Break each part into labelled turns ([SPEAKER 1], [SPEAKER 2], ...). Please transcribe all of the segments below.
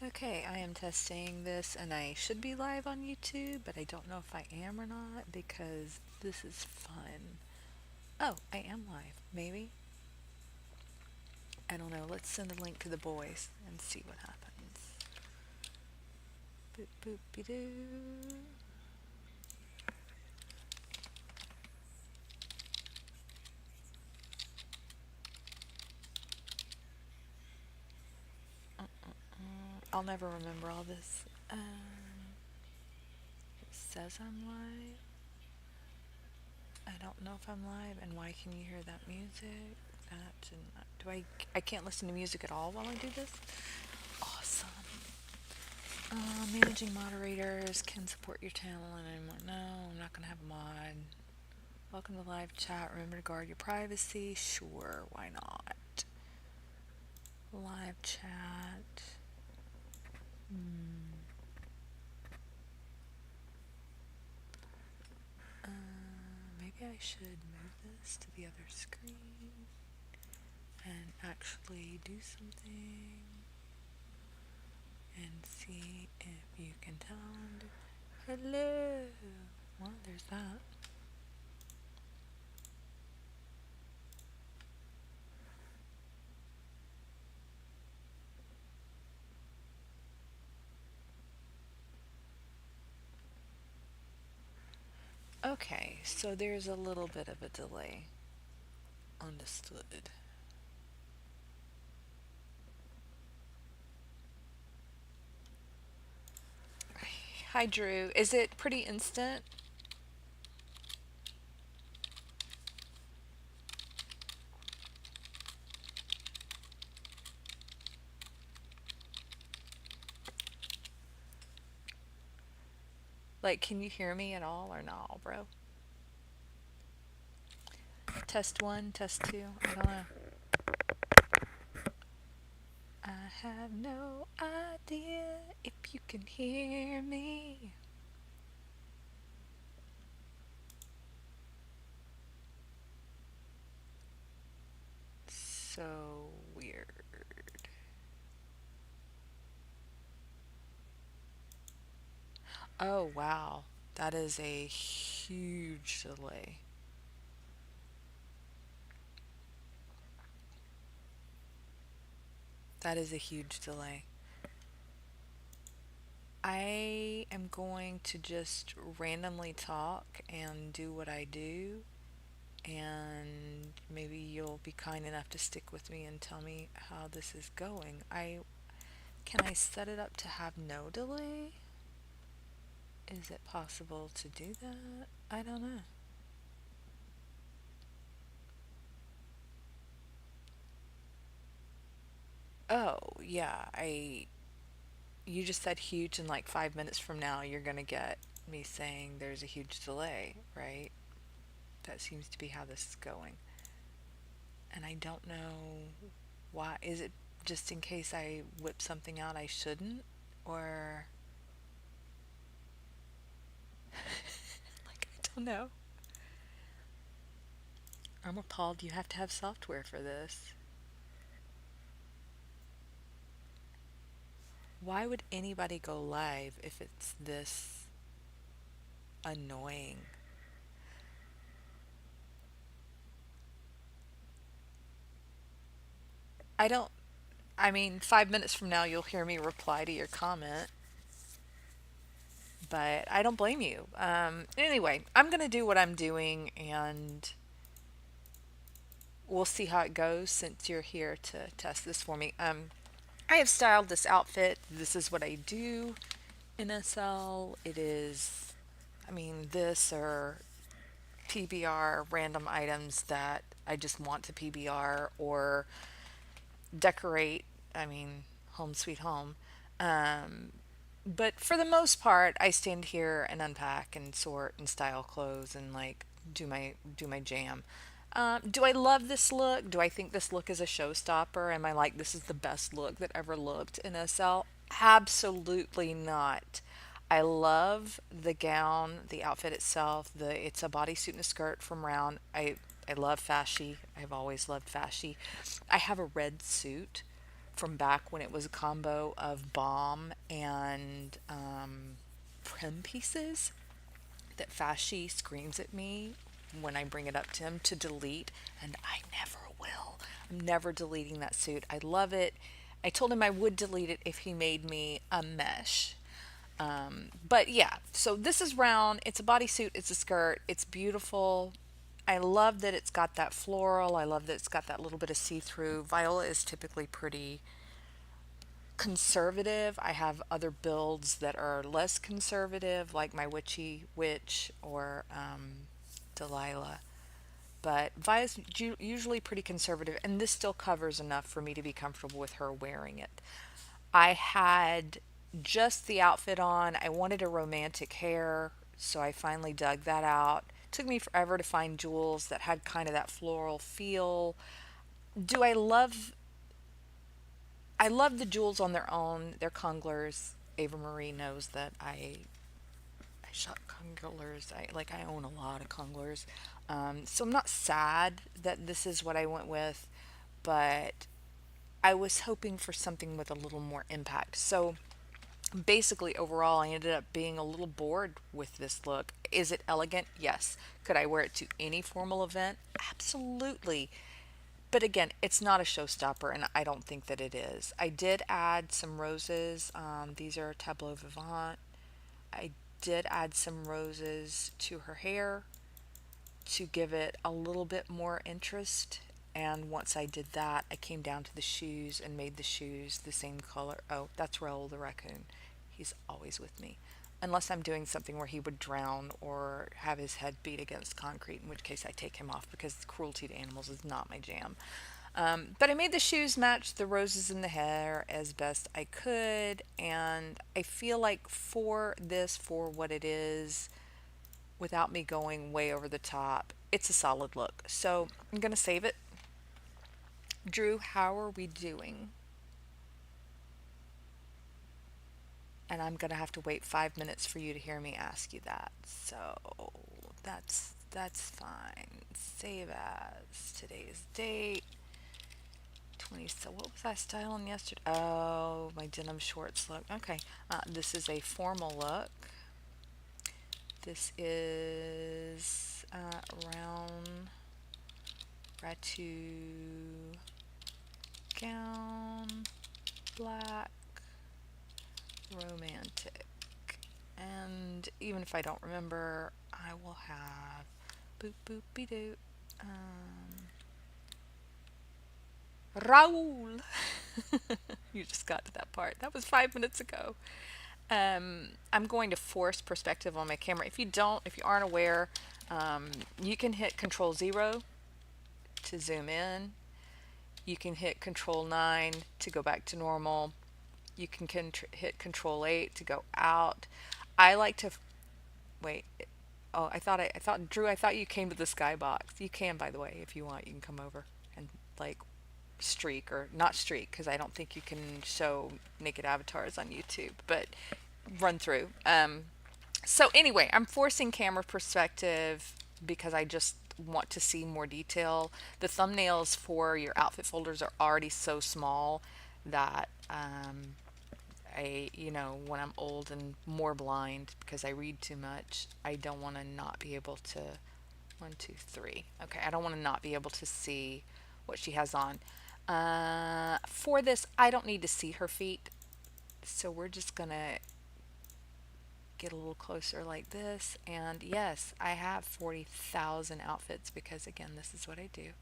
[SPEAKER 1] Okay, I am testing this and I should be live on YouTube, but I don't know if I am or not because this is fun. Oh, I am live. Maybe? I don't know. Let's send a link to the boys and see what happens. Boop boop be doo. I'll never remember all this. It says I'm live. I don't know if I'm live, and why can you hear that music? Do I can't listen to music at all while I do this? Awesome. Managing moderators can support your channel and anymore. No, I'm not gonna have a mod. Welcome to live chat. Remember to guard your privacy. Sure, why not? Live chat. Hmm. Maybe I should move this to the other screen and actually do something and see if you can tell. Hello. Well, there's that. Okay, so there's a little bit of a delay. Understood. Hi, Drew. Is it pretty instant? Like, can you hear me at all or not, bro? Test one, test two. I don't know. I have no idea if you can hear me. So weird. Oh, wow. That is a huge delay. That is a huge delay. I am going to just randomly talk and do what I do, and maybe you'll be kind enough to stick with me and tell me how this is going. I Can I set it up to have no delay? Is it possible to do that? I don't know. Oh, yeah, I you just said huge and like 5 minutes from now you're going to get me saying there's a huge delay, right? That seems to be how this is going. And I don't know why. Is it just in case I whip something out I shouldn't? Or, like, I don't know. I'm appalled you have to have software for this. Why would anybody go live if it's this annoying? I don't, I mean, 5 minutes from now you'll hear me reply to your comment, but I don't blame you. Anyway, I'm going to do what I'm doing and we'll see how it goes since you're here to test this for me. I have styled this outfit. This is what I do in SL. It is, I mean, this or PBR random items that I just want to PBR or decorate. I mean, home sweet home. Um, but for the most part, I stand here and unpack and sort and style clothes and like do my jam. Do I love this look? Do I think this look is a showstopper? Am I like this is the best look that ever looked in SL? Absolutely not. I love the gown, the outfit itself. It's a bodysuit and a skirt from Round. I love fashy. I've always loved fashy. I have a red suit from back when it was a combo of Balm and Prim pieces that Fashy screams at me when I bring it up to him to delete, and I never will. I'm never deleting that suit. I love it. I told him I would delete it if he made me a mesh. But yeah, so this is round. It's a bodysuit, it's a skirt, it's beautiful. I love that it's got that floral. I love that it's got that little bit of see through. Viola is typically pretty conservative. I have other builds that are less conservative, like my Witchy Witch or Delilah. But Via's usually pretty conservative, and this still covers enough for me to be comfortable with her wearing it. I had just the outfit on. I wanted a romantic hair, so I finally dug that out. It took me forever to find jewels that had kind of that floral feel. Do I love the jewels on their own. They're conglers. Ava Marie knows that I shop conglers. I own a lot of conglers. So I'm not sad that this is what I went with, but I was hoping for something with a little more impact. So basically overall I ended up being a little bored with this look. Is it elegant? Yes. Could I wear it to any formal event? Absolutely. But again, it's not a showstopper, and I don't think that it is. I did add some roses. These are Tableau Vivant. I did add some roses to her hair to give it a little bit more interest. And once I did that, I came down to the shoes and made the shoes the same color. Oh, that's Raoul the raccoon. He's always with me. Unless I'm doing something where he would drown or have his head beat against concrete, in which case I take him off because cruelty to animals is not my jam. But I made the shoes match the roses in the hair as best I could, and I feel like for this, for what it is, without me going way over the top, it's a solid look. So I'm going to save it. Drew, how are we doing? And I'm going to have to wait 5 minutes for you to hear me ask you that. So that's fine. Save as today's date. 20. So what was I styling yesterday? Oh, my denim shorts look. Okay. This is a formal look. This is round Ratu gown, black, romantic. And even if I don't remember, I will have boop boop be doo. Raoul. You just got to that part. That was 5 minutes ago. I'm going to force perspective on my camera. If you aren't aware, you can hit Control 0 to zoom in. You can hit Control 9 to go back to normal. You can hit Control 8 to go out. I like to wait. Oh, I thought Drew. I thought you came to the skybox. You can, by the way, if you want. You can come over and like streak or not streak because I don't think you can show naked avatars on YouTube, but run through. So anyway, I'm forcing camera perspective because I just want to see more detail. The thumbnails for your outfit folders are already so small that when I'm old and more blind because I read too much, I don't want to not be able to. One, two, three. Okay, I don't want to not be able to see what she has on. For this, I don't need to see her feet, so we're just gonna get a little closer like this. And yes, I have 40,000 outfits because, again, this is what I do.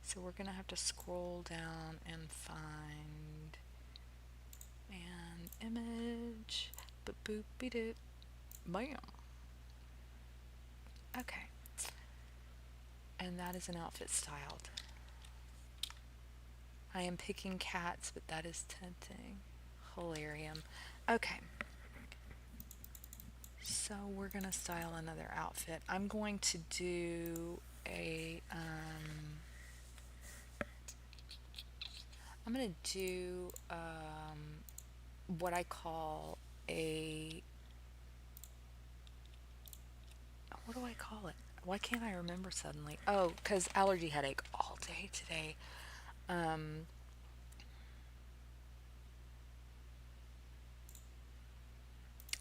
[SPEAKER 1] So we're gonna have to scroll down and find an image. Boop boop be doop. Bam. Okay. And that is an outfit styled. I am picking cats, but that is tempting. Hilarium. Okay. So we're going to style another outfit. I'm going to do I'm going to do what I call what do I call it? Why can't I remember suddenly? Oh, because allergy headache all day today. Um,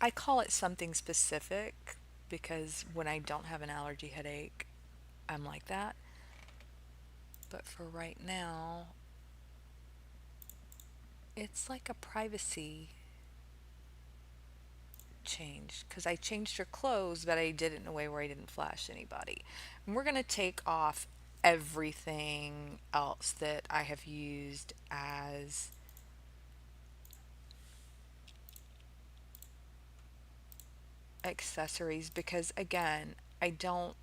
[SPEAKER 1] I call it something specific because when I don't have an allergy headache, I'm like that. But for right now, it's like a privacy change because I changed her clothes, but I did it in a way where I didn't flash anybody. And we're going to take off everything else that I have used as accessories because, again, I don't,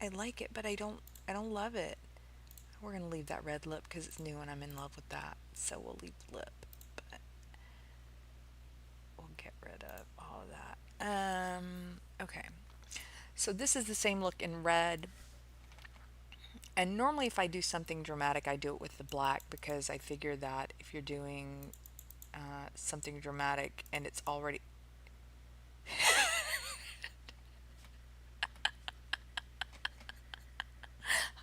[SPEAKER 1] I like it, but I don't love it. We're going to leave that red lip because it's new and I'm in love with that. So we'll leave the lip, but we'll get rid of all of that. Okay. So this is the same look in red. And normally if I do something dramatic, I do it with the black because I figure that if you're doing something dramatic and it's already...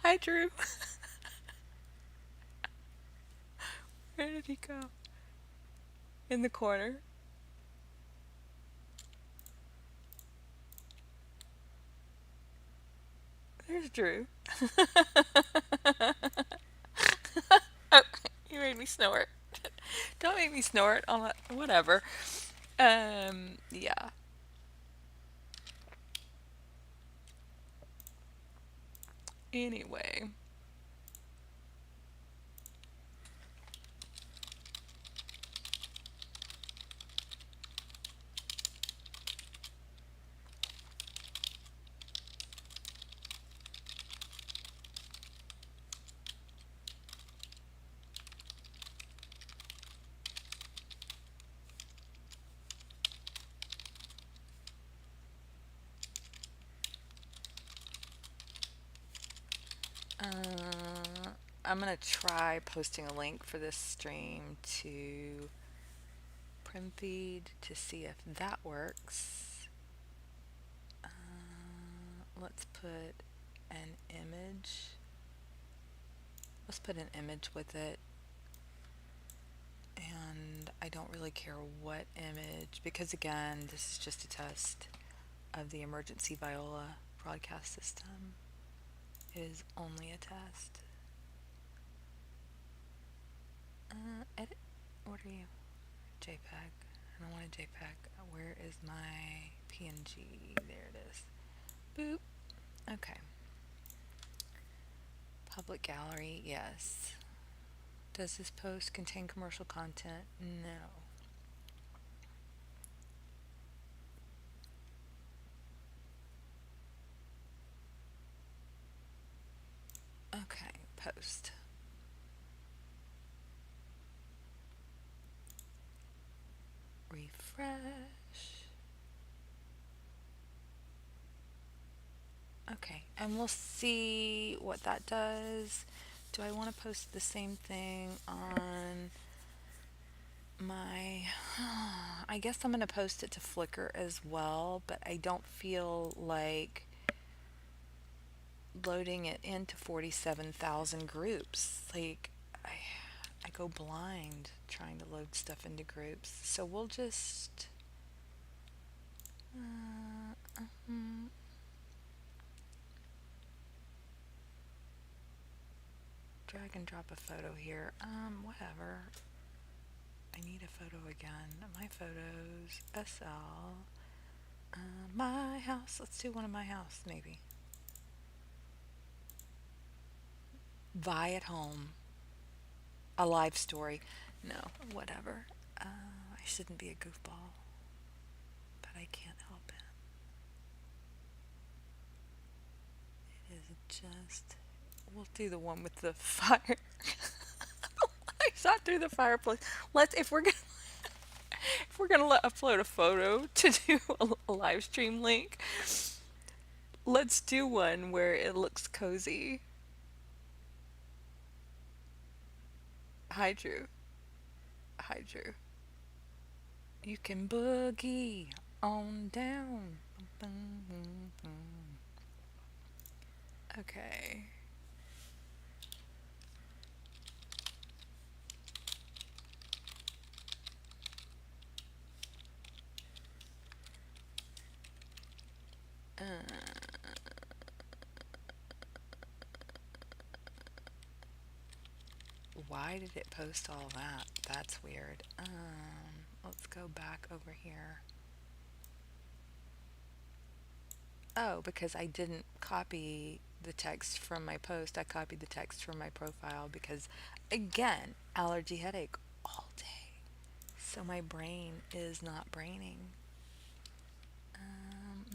[SPEAKER 1] Hi, Drew. Where did he go? In the corner. There's Drew. Oh, you made me snort. Don't make me snort on a, whatever. Yeah. Anyway. I'm gonna try posting a link for this stream to Primfeed to see if that works. Let's put an image. Let's put an image with it. And I don't really care what image because, again, this is just a test of the emergency Viola broadcast system. It is only a test. Edit. What are you? JPEG. I don't want a JPEG. Where is my PNG? There it is. Boop. Okay. Public gallery, yes. Does this post contain commercial content? No. Okay, post. Refresh. Okay, and we'll see what that does. Do I want to post the same thing on my... I guess I'm going to post it to Flickr as well, but I don't feel like loading it into 47,000 groups. Like, I go blind trying to load stuff into groups. So we'll just... drag and drop a photo here. Whatever. I need a photo again. My photos, SL. My house. Let's do one of my house, maybe. Vi at home. A live story. No, whatever. I shouldn't be a goofball, but I can't help it. It is just... We'll do the one with the fire. I shot through the fireplace. Let's, if we're gonna upload a photo to do a live stream link, let's do one where it looks cozy. Hi, Drew. Hi, Drew. You can boogie on down. Okay. Why did it post all that? That's weird. Let's go back over here. Oh, because I didn't copy the text from my post. I copied the text from my profile because, again, allergy headache all day. So my brain is not braining.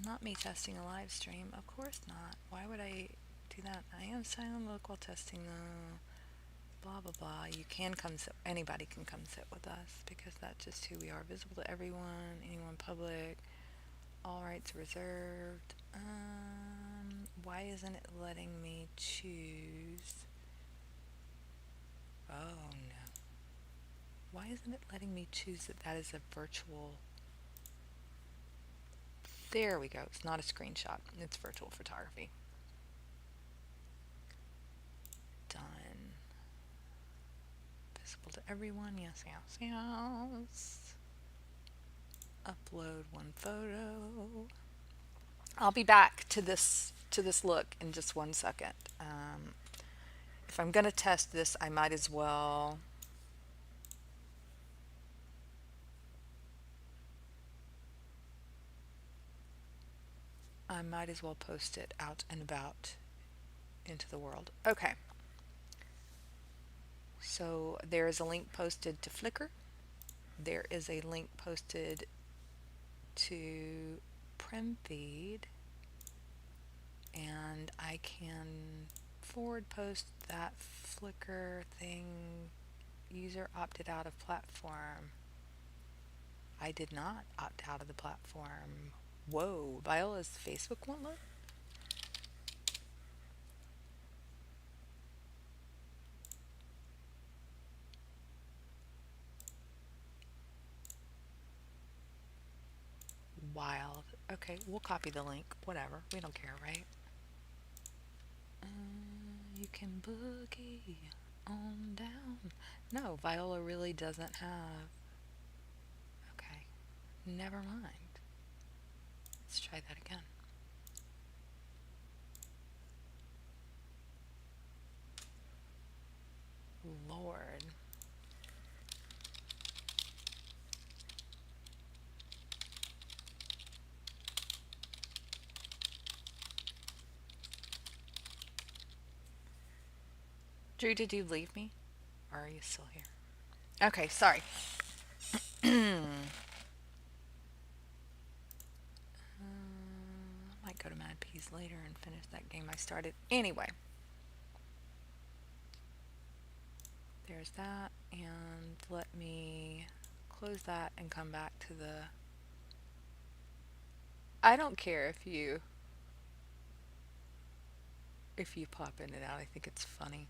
[SPEAKER 1] Not me testing a live stream. Of course not. Why would I do that? I am silent local testing though. Blah blah blah. You can come sit. Anybody can come sit with us because that's just who we are. Visible to everyone. Anyone public. All rights reserved. Why isn't it letting me choose? Oh no. Why isn't it letting me choose that that is a virtual? There we go. It's not a screenshot. It's virtual photography. Done. Visible to everyone. Yes, yes, yes. Upload one photo. I'll be back to this look in just 1 second. If I'm gonna test this, I might as well. I might as well post it out and about into the world. Okay. So there is a link posted to Flickr. There is a link posted to PremFeed, and I can forward post that Flickr thing. User opted out of platform. I did not opt out of the platform. Whoa, Viola's Facebook won't load? Wild. Okay, we'll copy the link. Whatever. We don't care, right? You can boogie on down. No, Viola really doesn't have. Okay, never mind. Let's try that again. Lord. Drew, did you leave me? Or are you still here? Okay, sorry. I might go to Mad Peas later and finish that game I started. Anyway, there's that. And let me close that and come back to the. I don't care if you pop in and out. I think it's funny.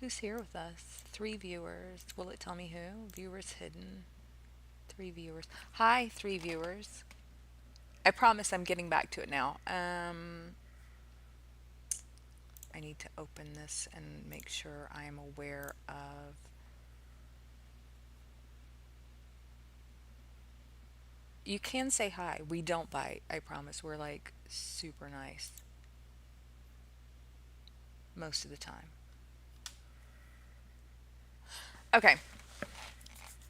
[SPEAKER 1] Who's here with us? 3 viewers. Will it tell me who? Viewers hidden. 3 viewers. Hi, 3 viewers. I promise I'm getting back to it now. I need to open this and make sure I am aware of. You can say hi. We don't bite. I promise. We're like super nice most of the time. Okay,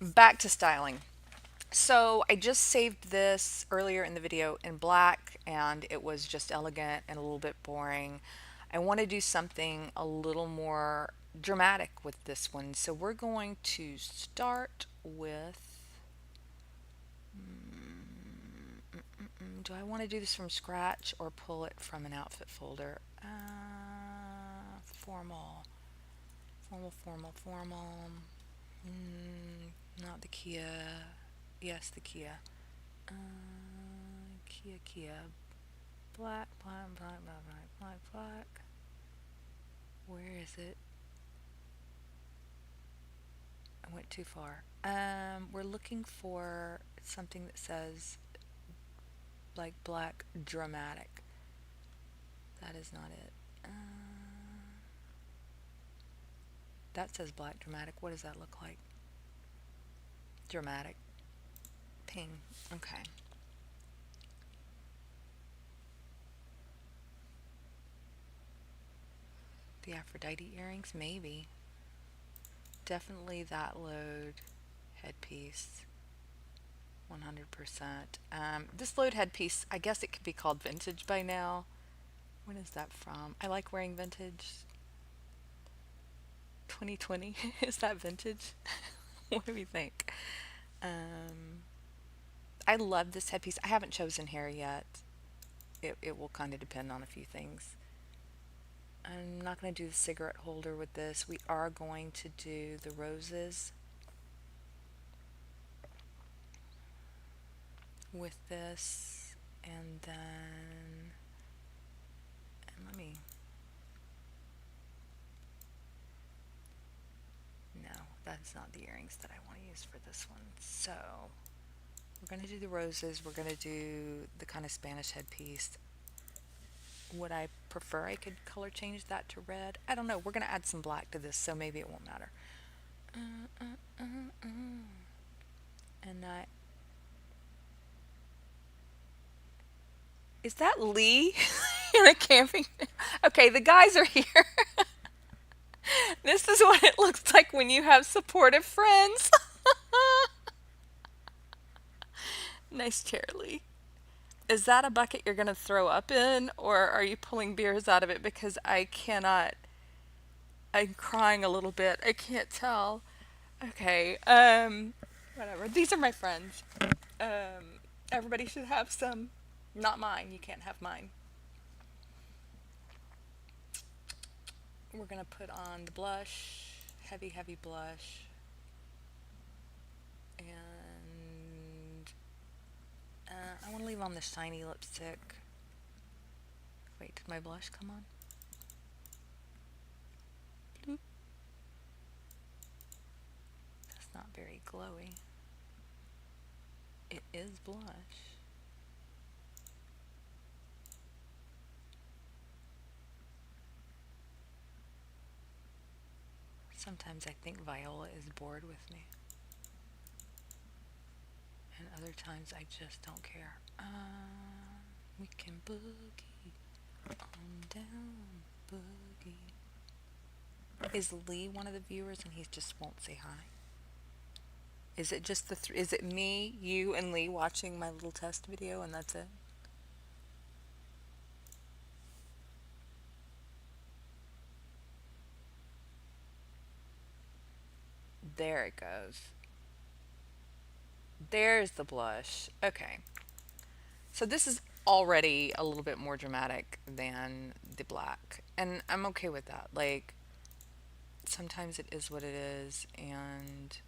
[SPEAKER 1] back to styling. So I just saved this earlier in the video in black and it was just elegant and a little bit boring. I want to do something a little more dramatic with this one. So we're going to start with. Do I want to do this from scratch or pull it from an outfit folder? Formal. Formal, formal, formal. Not the Kia. Yes, the Kia. Kia. Black, black, black, black, black, black, black. Where is it? I went too far. We're looking for something that says like black dramatic. That is not it. That says black dramatic. What does that look like? Dramatic. Ping. Okay. The Aphrodite earrings, maybe. Definitely that load headpiece. 100%. This load headpiece, I guess it could be called vintage by now. When is that from? I like wearing vintage. 2020. Is that vintage? What do we think? Um, I love this headpiece. I haven't chosen hair yet. It will kind of depend on a few things. I'm not going to do the cigarette holder with this. We are going to do the roses with this. And then, and let me, no, that's not the earrings that I want to use for this one. So, we're going to do the roses. We're going to do the kind of Spanish headpiece. Would I prefer I could color change that to red? I don't know. We're going to add some black to this, so maybe it won't matter. Uh, uh, uh, uh. And I. Is that Lee in a camping? Okay, the guys are here. This is what it looks like when you have supportive friends. Nice chair, Lee. Is that a bucket you're going to throw up in, or are you pulling beers out of it? Because I cannot. I'm crying a little bit. I can't tell. Okay. Whatever. These are my friends. Everybody should have some. Not mine. You can't have mine. We're gonna put on the blush, heavy, heavy blush, and I want to leave on the shiny lipstick. Wait, did my blush come on? Bloop. That's not very glowy. It is blush. Sometimes I think Viola is bored with me, and other times I just don't care. We can boogie on down, boogie. Is Lee one of the viewers and he just won't say hi? Is it just is it me, you, and Lee watching my little test video and that's it? There it goes. There's the blush. Okay. So this is already a little bit more dramatic than the black. And I'm okay with that. Like, sometimes it is what it is. And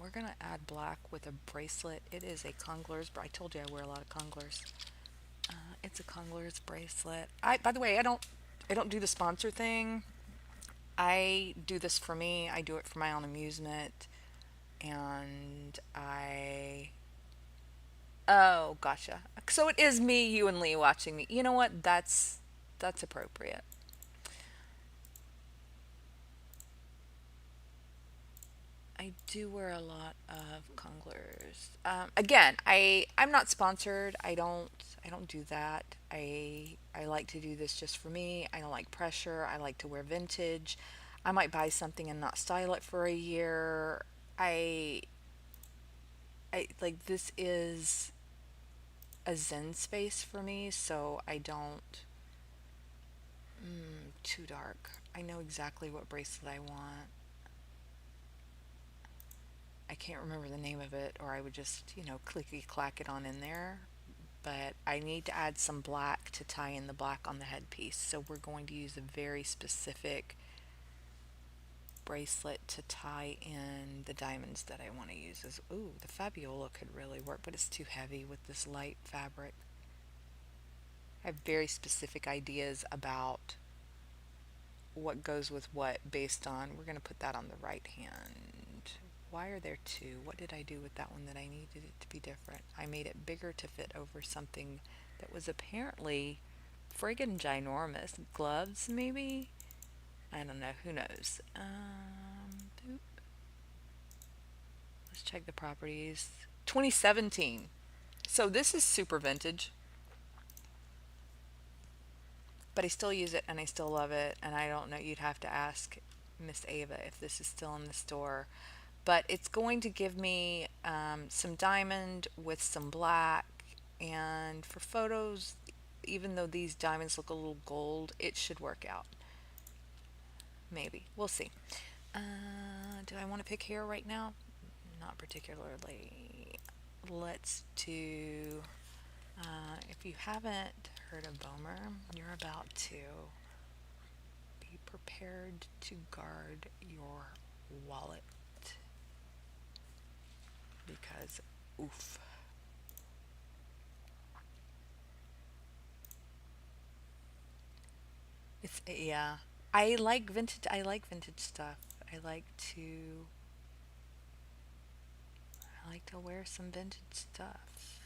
[SPEAKER 1] we're going to add black with a bracelet. It is a Conglers. I told you I wear a lot of Conglers. It's a Conglers bracelet. By the way, I don't do the sponsor thing. I do this for me. I do it for my own amusement. And I. Oh, gotcha. So it is me, you, and Lee watching me. You know what? That's appropriate. I do wear a lot of Conglers. Again, I'm not sponsored. I don't do that. I like to do this just for me. I don't like pressure. I like to wear vintage. I might buy something and not style it for a year. I I like this is a zen space for me, so I don't too dark. I know exactly what bracelet I want. I can't remember the name of it, or I would just, clicky clack it on in there. But I need to add some black to tie in the black on the headpiece. So we're going to use a very specific bracelet to tie in the diamonds that I want to use. Ooh, the Fabiola could really work, but it's too heavy with this light fabric. I have very specific ideas about what goes with what based on, we're going to put that on the right hand. Why are there two? What did I do with that one that I needed it to be different? I made it bigger to fit over something that was apparently friggin' ginormous. Gloves, maybe? I don't know. Who knows? Boop. Let's check the properties. 2017. So this is super vintage. but I still use it and I still love it. And I don't know, you'd have to ask Miss Ava if this is still in the store. But it's going to give me some diamond with some black. And for photos, even though these diamonds look a little gold, it should work out. Maybe. We'll see. Do I want to pick hair right now? Not particularly. Let's do. If you haven't heard of Bomer, you're about to be prepared to guard your wallet because, oof. It's yeah. I like vintage. I like vintage stuff. I like to. I like to wear some vintage stuff.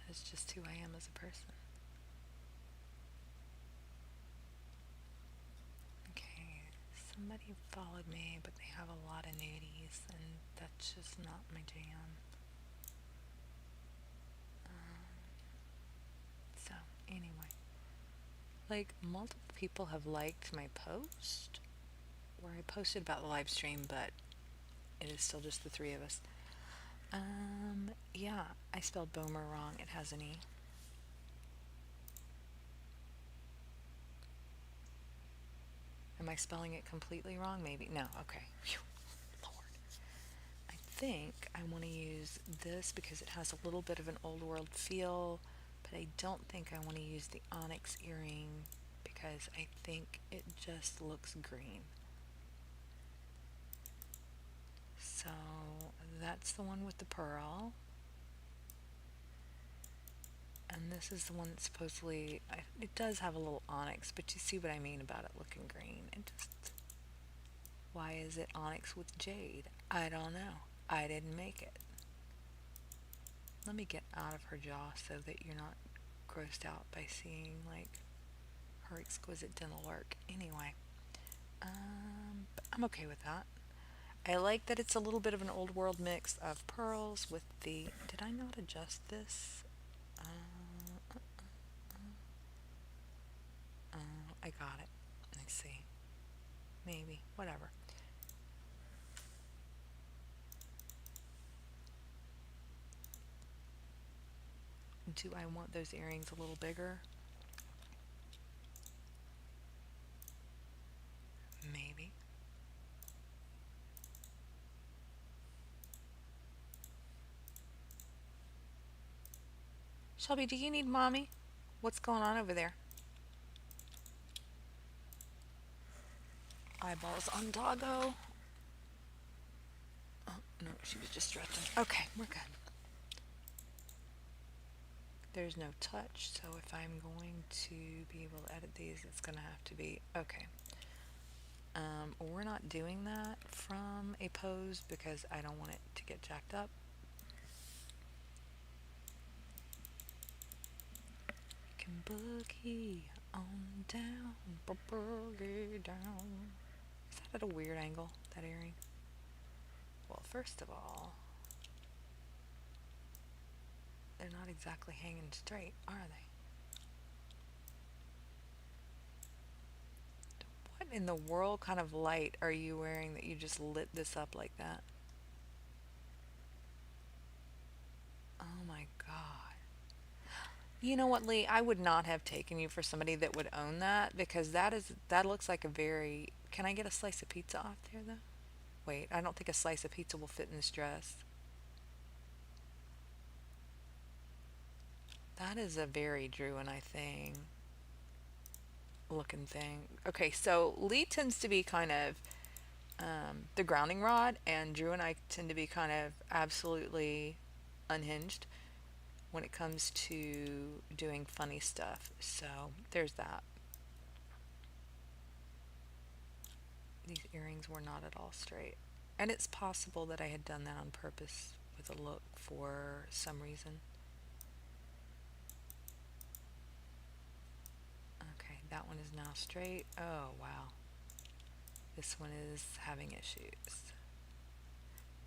[SPEAKER 1] That's just who I am as a person. Okay, somebody followed me, but they have a lot of nudies, and that's just not my jam. So, anyway, like multiple people have liked my post where I posted about the live stream, but it is still just the three of us. Yeah, I spelled Bomer wrong. It has an E. Am I spelling it completely wrong? Maybe. No, okay. Phew. Lord. I think I want to use this because it has a little bit of an old world feel, but I don't think I want to use the onyx earring because I think it just looks green. So that's the one with the pearl. And this is the one that supposedly, it does have a little onyx, but you see what I mean about it looking green. It just, why is it onyx with jade? I don't know. I didn't make it. Let me get out of her jaw so that you're not grossed out by seeing like her exquisite dental work. Anyway, but I'm okay with that. I like that it's a little bit of an old world mix of pearls with the. Did I not adjust this? I got it. Let's see. Maybe. Whatever. Do I want those earrings a little bigger? Maybe. Shelby, do you need mommy? What's going on over there? Eyeballs on doggo. Oh, no, she was just stretching. Okay, we're good. There's no touch, so if I'm going to be able to edit these, it's going to have to be. Okay. We're not doing that from a pose because I don't want it to get jacked up. You can boogie on down, boogie down. Is that at a weird angle, that earring? Well, first of all, they're not exactly hanging straight, are they? What in the world kind of light are you wearing that you just lit this up like that? Oh my God. You know what, Lee? I would not have taken you for somebody that would own that because that looks like a very. Can I get a slice of pizza off there though? Wait, I don't think a slice of pizza will fit in this dress. That is a very Drew and I thing looking thing. Okay, so Lee tends to be kind of the grounding rod, and Drew and I tend to be kind of absolutely unhinged when it comes to doing funny stuff. So there's that. These earrings were not at all straight. And it's possible that I had done that on purpose with a look for some reason. Okay, that one is now straight. Oh, wow. This one is having issues.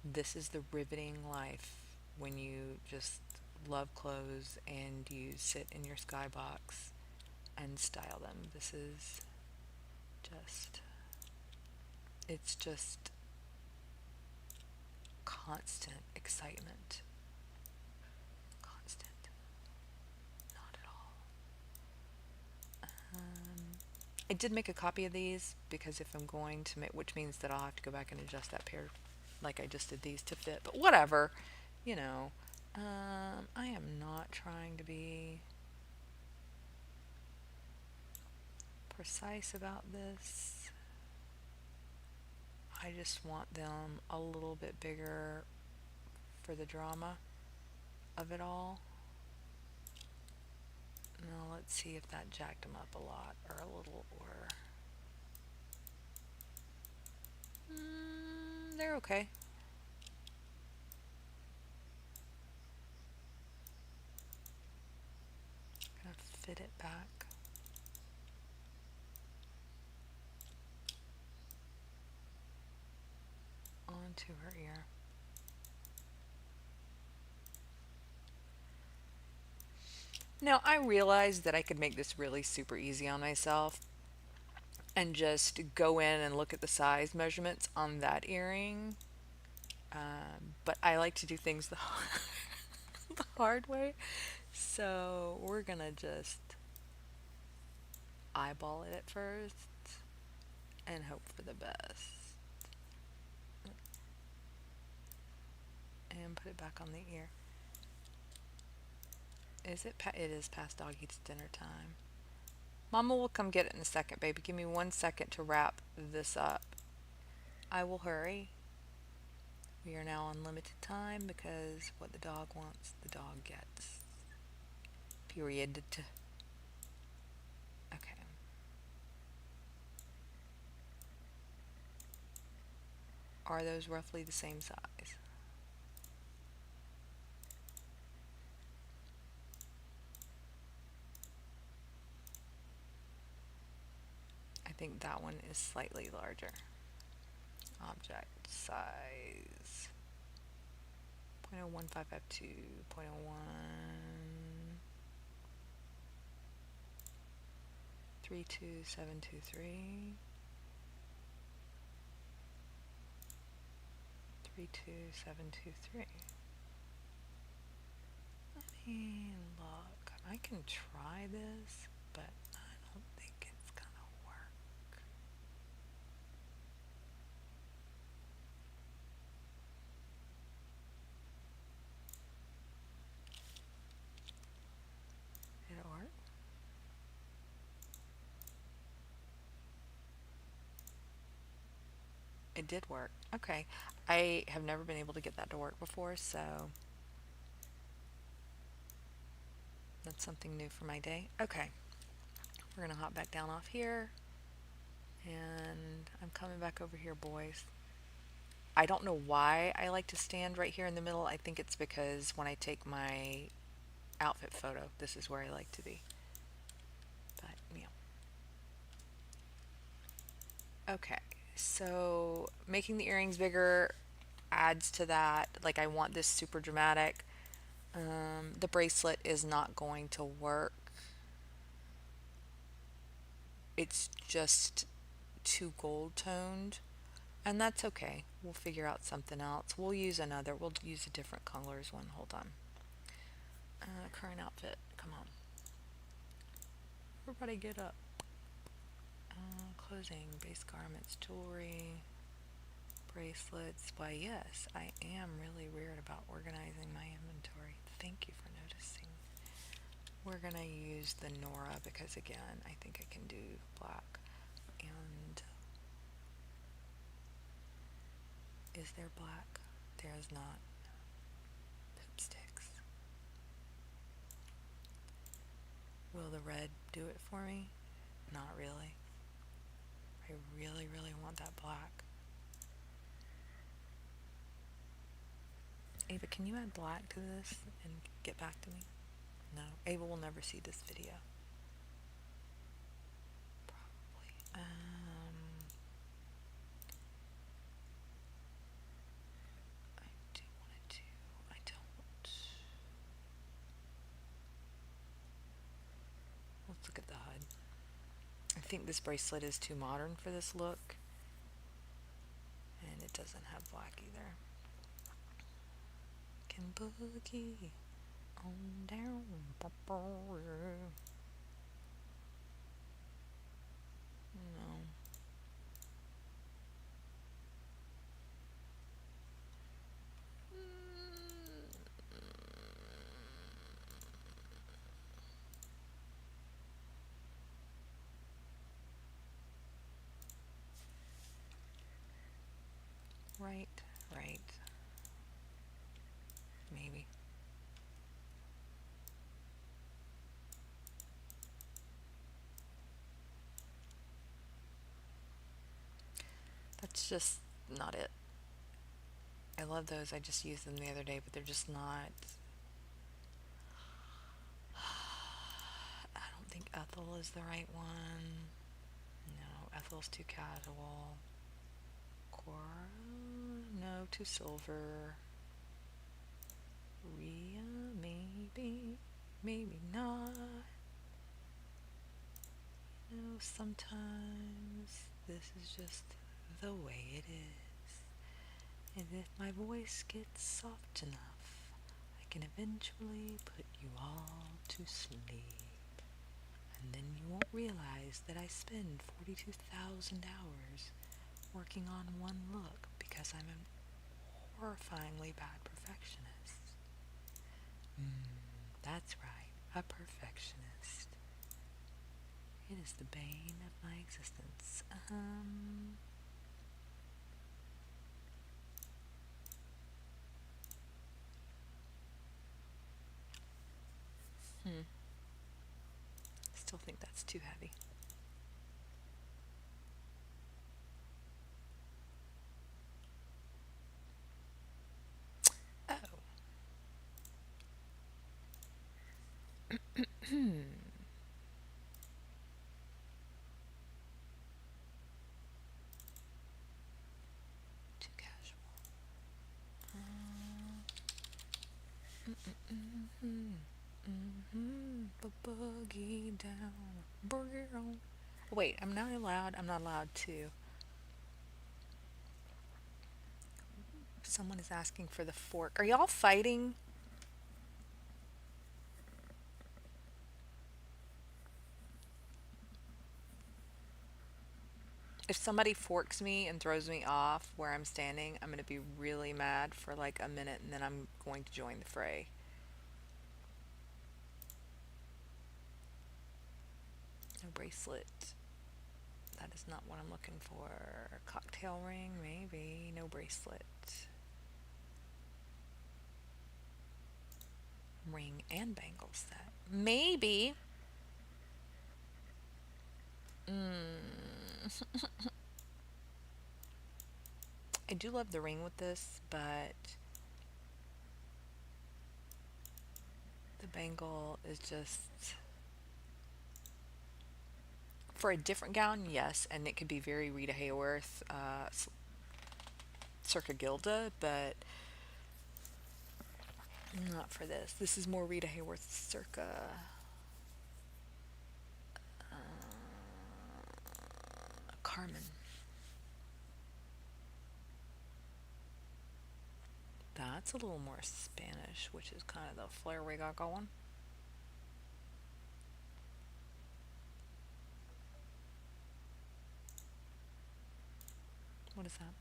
[SPEAKER 1] This is the riveting life when you just love clothes and you sit in your skybox and style them. This is just, it's just constant excitement. Constant. Not at all. I did make a copy of these because if I'm going to make, which means that I'll have to go back and adjust that pair like I just did these to fit, but whatever, you know. I am not trying to be precise about this. I just want them a little bit bigger for the drama of it all. Now let's see if that jacked them up a lot or a little, or they're okay. Gonna fit it back onto her ear. Now I realized that I could make this really super easy on myself and just go in and look at the size measurements on that earring. But I like to do things the, the hard way. So we're gonna just eyeball it at first and hope for the best. And put it back on the ear. Is it? It is past doggy's dinner time. Mama will come get it in a second, baby. Give me 1 second to wrap this up. I will hurry. We are now on limited time because what the dog wants, the dog gets. Period. Okay. Are those roughly the same size? I think that one is slightly larger. Object size 0.01552, 0.01, 32723, 32723. I mean, look, I can try this, but I don't think it's gonna work. Did it work? It did work. Okay. I have never been able to get that to work before, so that's something new for my day. Okay. We're going to hop back down off here. And I'm coming back over here, boys. I don't know why I like to stand right here in the middle. I think it's because when I take my outfit photo, this is where I like to be. But, yeah. Okay. So, making the earrings bigger adds to that. Like, I want this super dramatic. The bracelet is not going to work. It's just too gold toned. And that's okay. We'll figure out something else. We'll use another. We'll use a different colors one. Hold on. Current outfit. Come on. Everybody get up. Clothing, base garments, jewelry, bracelets. Why, yes, I am really weird about organizing my inventory. Thank you for noticing. We're going to use the Nora because, again, I think I can do black. And is there black? There is not. Lipsticks. Will the red do it for me? Not really. I really, really want that black. Ava, can you add black to this and get back to me? No, Ava will never see this video. Probably. I do want to do. I don't. think this bracelet is too modern for this look, and it doesn't have black either. Can boogie on down. No. Right, right. Maybe. That's just not it. I love those. I just used them the other day, but they're just not. I don't think Ethel is the right one. No, Ethel's too casual. Cora? No, too silver. Rhea? Maybe. Maybe not. You know, sometimes this is just the way it is. And if my voice gets soft enough, I can eventually put you all to sleep. And then you won't realize that I spend 42,000 hours working on one look because I'm a horrifyingly bad perfectionist. That's right, a perfectionist. It is the bane of my existence. Still think that's too heavy. Oh. Too casual. Boogie down. Boogie on. Wait, I'm not allowed. I'm not allowed to. Someone is asking for the fork. Are y'all fighting? If somebody forks me and throws me off where I'm standing, I'm going to be really mad for like a minute and then I'm going to join the fray. No bracelet. That is not what I'm looking for. Cocktail ring, maybe. No bracelet. Ring and bangle set. Maybe. I do love the ring with this, but the bangle is just for a different gown, yes, and it could be very Rita Hayworth, circa Gilda, but not for this. This is more Rita Hayworth circa Carmen. That's a little more Spanish, which is kind of the flair we got going. What is that?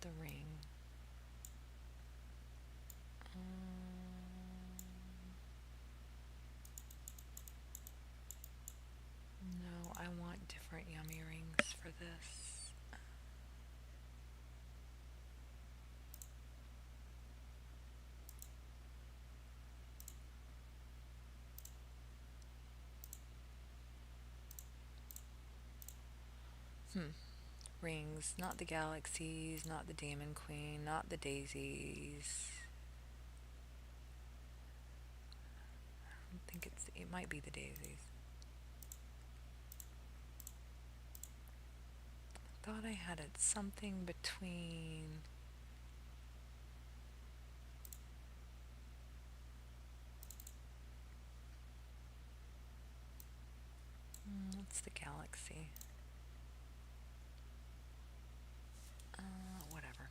[SPEAKER 1] The ring. No, I want different yummy rings for this. Rings, not the galaxies, not the Demon Queen, not the daisies. I don't think it might be the daisies. I thought I had it something between that's the Galaxy. Whatever.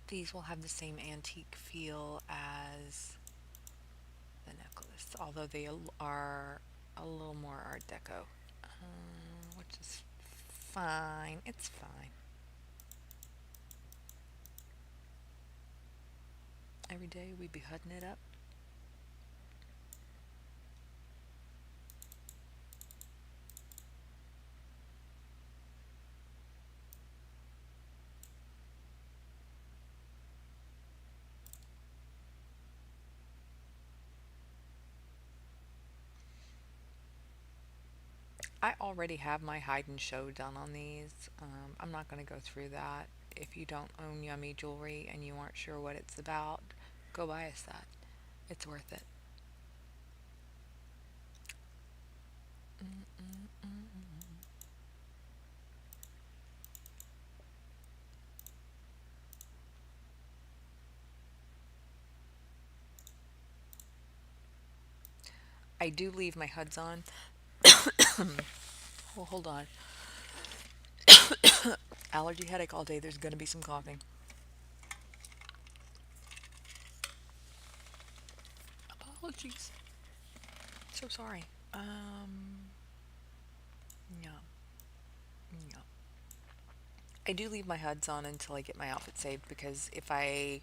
[SPEAKER 1] These will have the same antique feel as the necklace, although they are a little more Art Deco, which is fine. It's fine. Every day we be hudding it up. I already have my hide and show done on these. I'm not going to go through that. If you don't own Yummy Jewelry and you aren't sure what it's about, go buy a set. It's worth it. I do leave my HUDs on. Well, hold on. Allergy headache all day. There's going to be some coughing. Apologies. So sorry. Yeah. Yeah. I do leave my HUDs on until I get my outfit saved because if I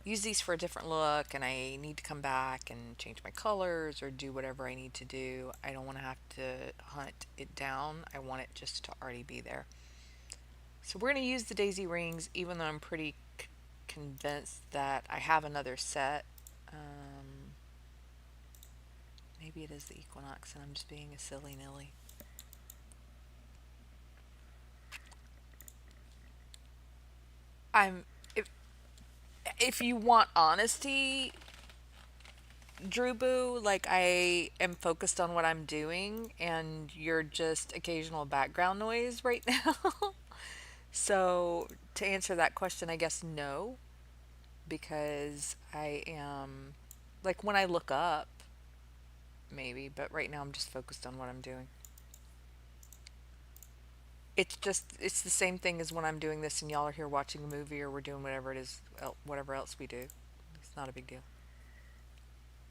[SPEAKER 1] use these for a different look and I need to come back and change my colors or do whatever I need to do, I don't want to have to hunt it down. I want it just to already be there. So we're going to use the daisy rings even though I'm pretty convinced that I have another set. Um, Maybe it is the Equinox and I'm just being a silly Nilly. I'm if you want honesty, Drew Boo, like I am focused on what I'm doing and you're just occasional background noise right now. So, to answer that question, I guess no, because I am like when I look up, maybe, but right now I'm just focused on what I'm doing. It's the same thing as when I'm doing this and y'all are here watching a movie or we're doing whatever it is, whatever else we do. It's not a big deal.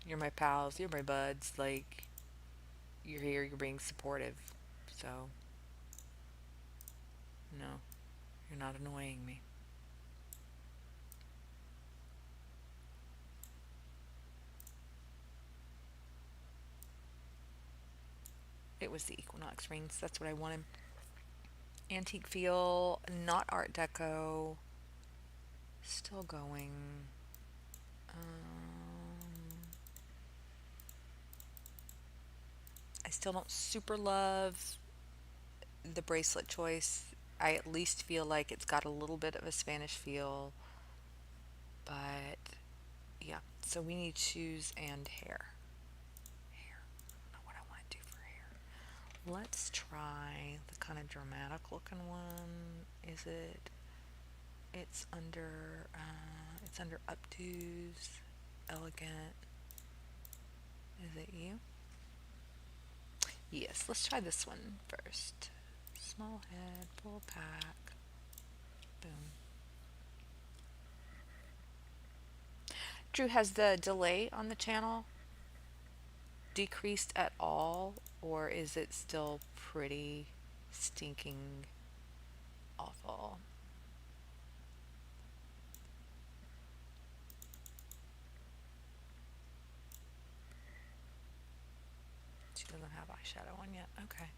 [SPEAKER 1] You're my pals, you're my buds, like you're here, you're being supportive. So, no, you're not annoying me. It was the Equinox rings. That's what I wanted. Antique feel, not Art Deco. Still going. I still don't super love the bracelet choice. I at least feel like it's got a little bit of a Spanish feel, but yeah. So we need shoes and hair. Hair. I don't know what I want to do for hair. Let's try the kind of dramatic looking one. Is it? It's under updos, elegant. Is it you? Yes, let's try this one first. Small head, full pack, boom. Drew, has the delay on the channel decreased at all, or is it still pretty stinking awful? She doesn't have eyeshadow on yet. Okay.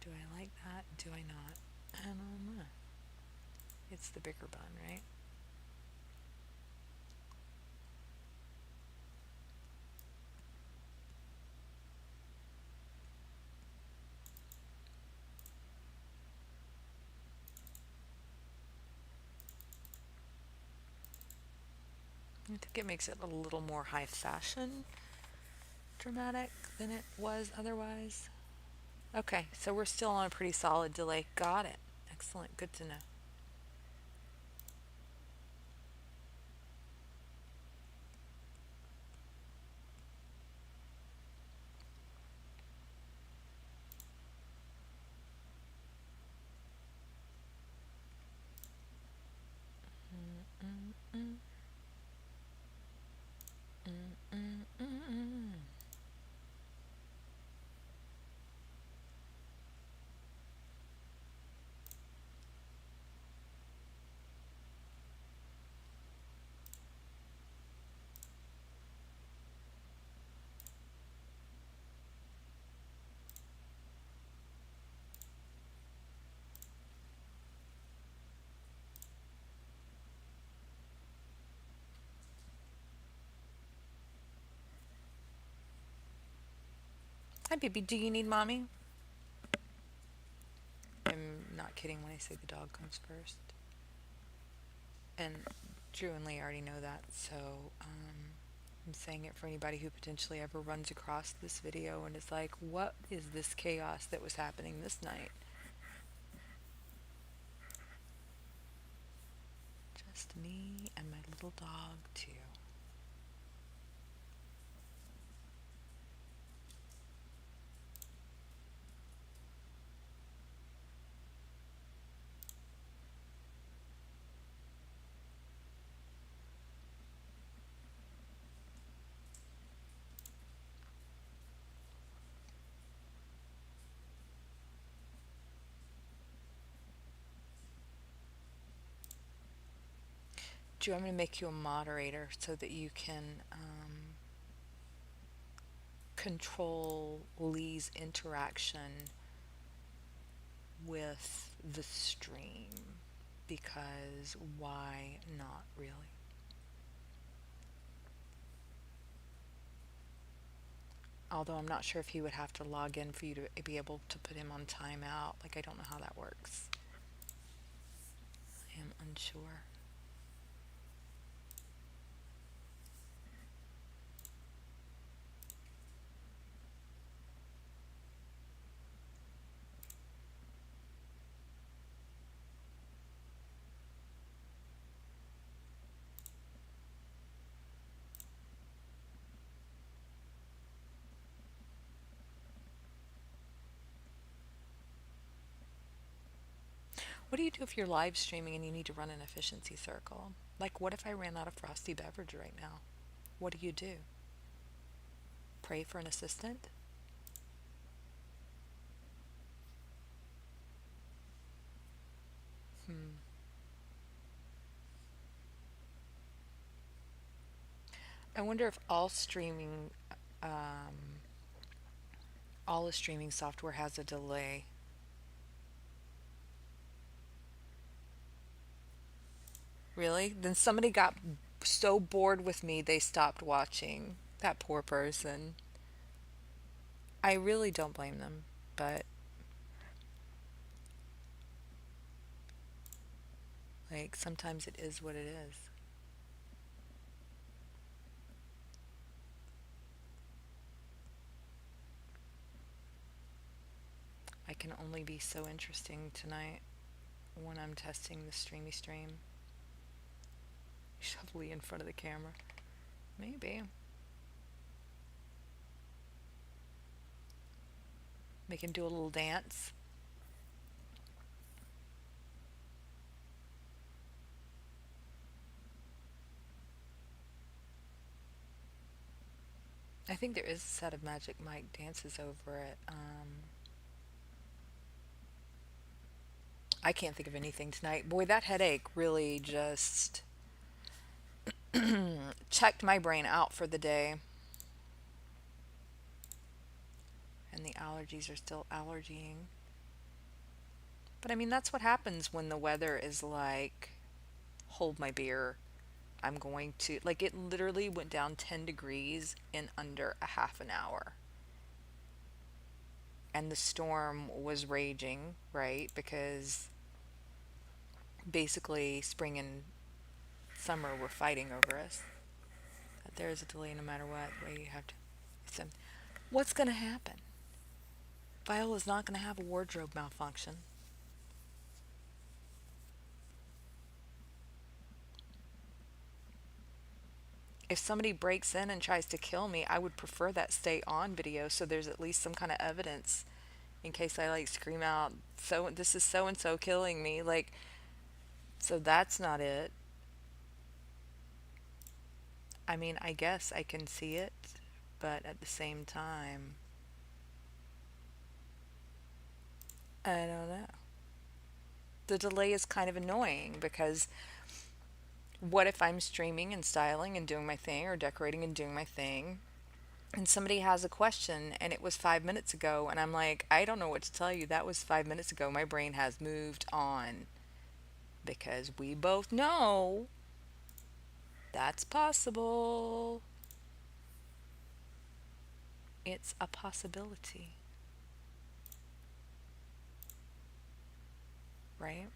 [SPEAKER 1] Do I like that? Do I not? I don't know. It's the bigger bun, right? I think it makes it a little more high fashion dramatic than it was otherwise. Okay, so we're still on a pretty solid delay. Got it. Excellent. Good to know. Hi, baby. Do you need mommy? I'm not kidding when I say the dog comes first. And Drew and Lee already know that, so I'm saying it for anybody who potentially ever runs across this video and is like, what is this chaos that was happening this night? Just me and my little dog, too. Drew, I'm going to make you a moderator so that you can control Lee's interaction with the stream. Because why not, really? Although I'm not sure if he would have to log in for you to be able to put him on timeout. Like, I don't know how that works. I am unsure. What do you do if you're live streaming and you need to run an efficiency circle? Like, what if I ran out of frosty beverage right now? What do you do? Pray for an assistant? Hmm. I wonder if um, all the streaming software has a delay. Really? Then somebody got so bored with me they stopped watching. That poor person. I really don't blame them, but like sometimes it is what it is. I can only be so interesting tonight when I'm testing the streamy stream. Shove Lee in front of the camera. Maybe. Make him do a little dance. I think there is a set of Magic Mike dances over it. I can't think of anything tonight. Boy, that headache really just checked my brain out for the day. And the allergies are still allergying. But I mean, that's what happens when the weather is like, hold my beer. I'm going to, like, it literally went down 10 degrees in under a half an hour. And the storm was raging, right? Because basically spring and summer were fighting over us. There is a delay no matter what. Way you have to. So, what's going to happen? Viola's not going to have a wardrobe malfunction. If somebody breaks in and tries to kill me, I would prefer that stay on video so there's at least some kind of evidence in case I like scream out, so this is so and so killing me. Like, so that's not it. I mean, I guess I can see it, but at the same time, I don't know. The delay is kind of annoying because what if I'm streaming and styling and doing my thing or decorating and doing my thing and somebody has a question and it was 5 minutes ago and I'm like, I don't know what to tell you. That was 5 minutes ago. My brain has moved on because we both know that's possible. It's a possibility, right?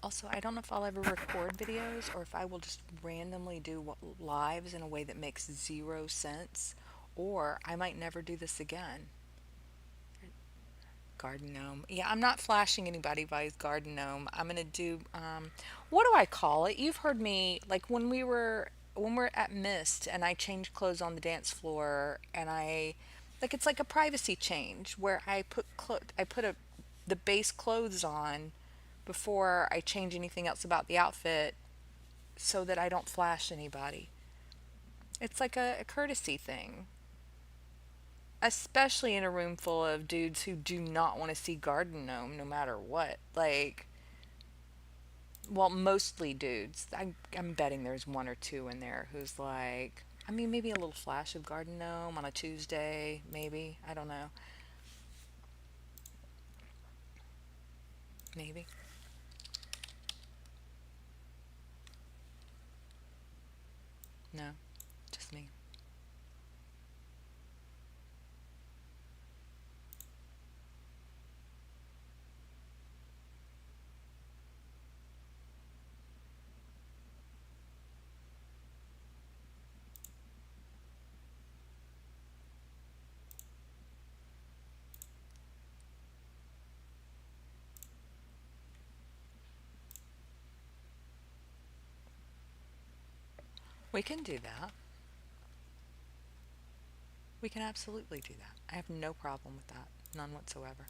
[SPEAKER 1] Also, I don't know if I'll ever record videos or if I will just randomly do lives in a way that makes zero sense, or I might never do this again. Garden gnome. Yeah, I'm not flashing anybody by his garden gnome. I'm gonna do what do I call it? You've heard me like when we're at Mist and I change clothes on the dance floor and I like it's like a privacy change where I put the base clothes on before I change anything else about the outfit so that I don't flash anybody. It's like a courtesy thing, especially in a room full of dudes who do not want to see Garden Gnome no matter what. Like, well, mostly dudes. I'm betting there's one or two in there who's like, I mean, maybe a little flash of Garden Gnome on a Tuesday, maybe. I don't know. Maybe. No, just me. We can do that. We can absolutely do that. I have no problem with that. None whatsoever.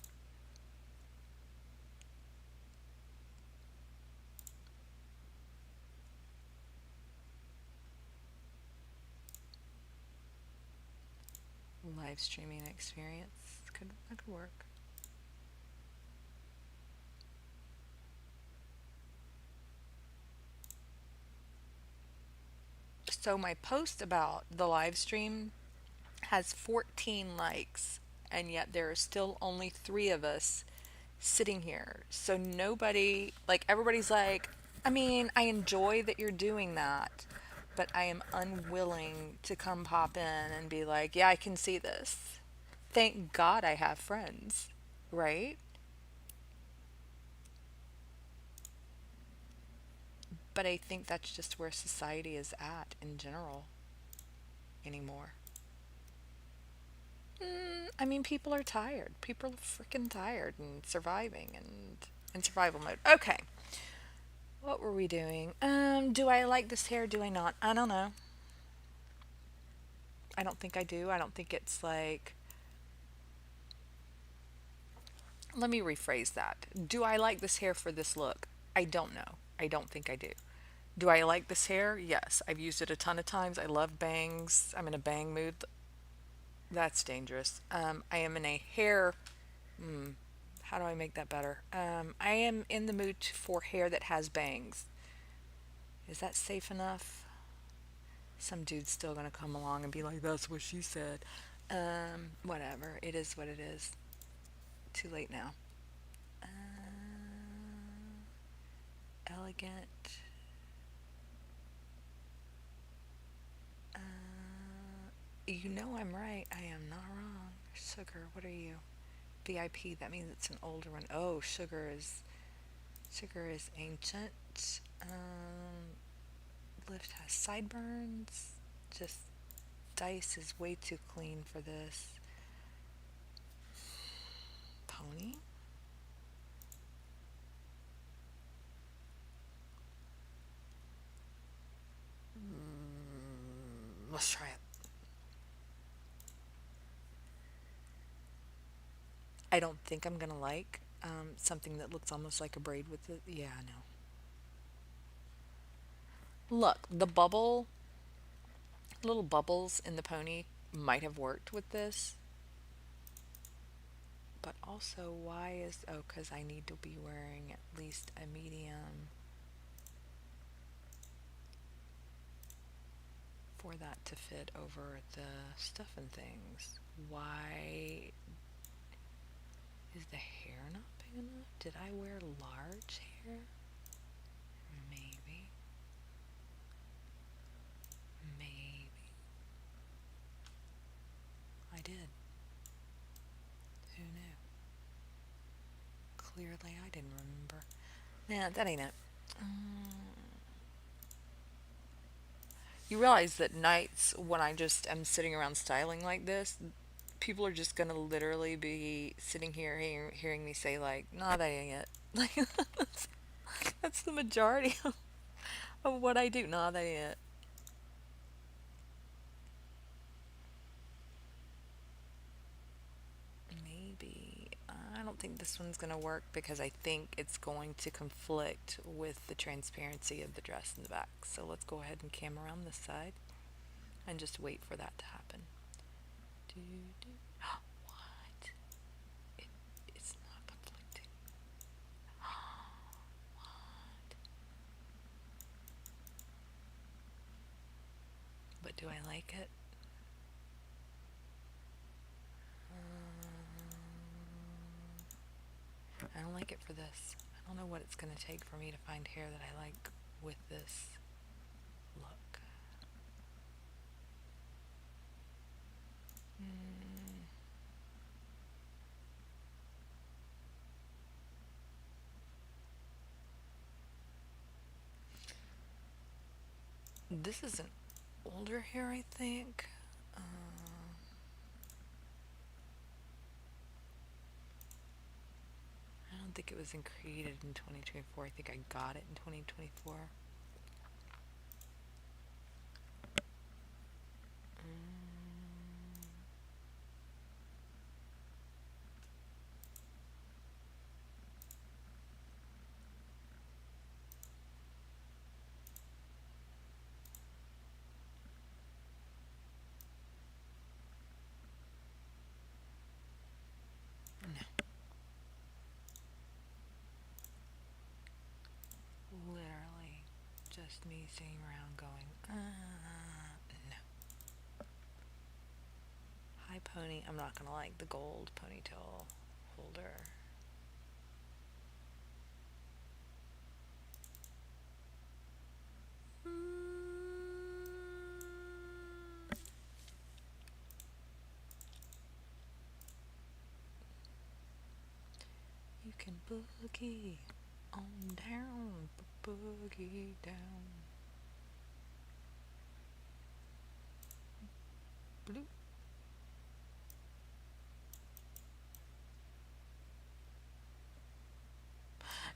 [SPEAKER 1] Live streaming experience could that could work. So my post about the live stream has 14 likes, and yet there are still only 3 of us sitting here. So nobody, like everybody's like, I mean, I enjoy that you're doing that, but I am unwilling to come pop in and be like, yeah, I can see this. Thank God I have friends, right? But I think that's just where society is at in general anymore. I mean, people are tired. People are freaking tired and surviving and in survival mode. Okay, what were we doing? Do I like this hair? Do I not? I don't know. I don't think I do. I don't think it's like. Let me rephrase that. Do I like this hair for this look? I don't know. I don't think I do. Do I like this hair? Yes. I've used it a ton of times. I love bangs. I'm in a bang mood. That's dangerous. I am in a hair. How do I make that better? I am in the mood for hair that has bangs. Is that safe enough? Some dude's still gonna come along and be like, "That's what she said." Whatever. It is what it is. Too late now. Uh, elegant. Uh, you know I'm right. I am not wrong. Sugar. What are you? VIP. That means it's an older one. Oh, sugar is ancient. Lift has sideburns. Just dice is way too clean for this. Pony. Let's try it. I don't think I'm gonna like something that looks almost like a braid with it. Yeah, no. Look, the little bubbles in the pony might have worked with this, but also why is oh, because I need to be wearing at least a medium for that to fit over the stuff and things. Why is the hair not big enough? Did I wear large hair? Maybe. Maybe. I did. Who knew? Clearly, I didn't remember. Nah, that ain't it. You realize that nights when I just am sitting around styling like this, people are just gonna literally be sitting here hearing me say like, "Nah, that ain't it." Like that's the majority of what I do. Nah, that ain't it. Maybe. I don't think this one's gonna work because I think it's going to conflict with the transparency of the dress in the back. So let's go ahead and cam around this side and just wait for that to happen. Do, do. What? It, it's not conflicting. But do I like it? I don't like it for this. I don't know what it's going to take for me to find hair that I like with this look. Mm, this is an older hair, I think. I don't think it was created in 2024. I think I got it in 2024. No, literally just me sitting around going, no. High pony. I'm not going to like the gold ponytail holder. You can boogie on down, boogie down. Bloop.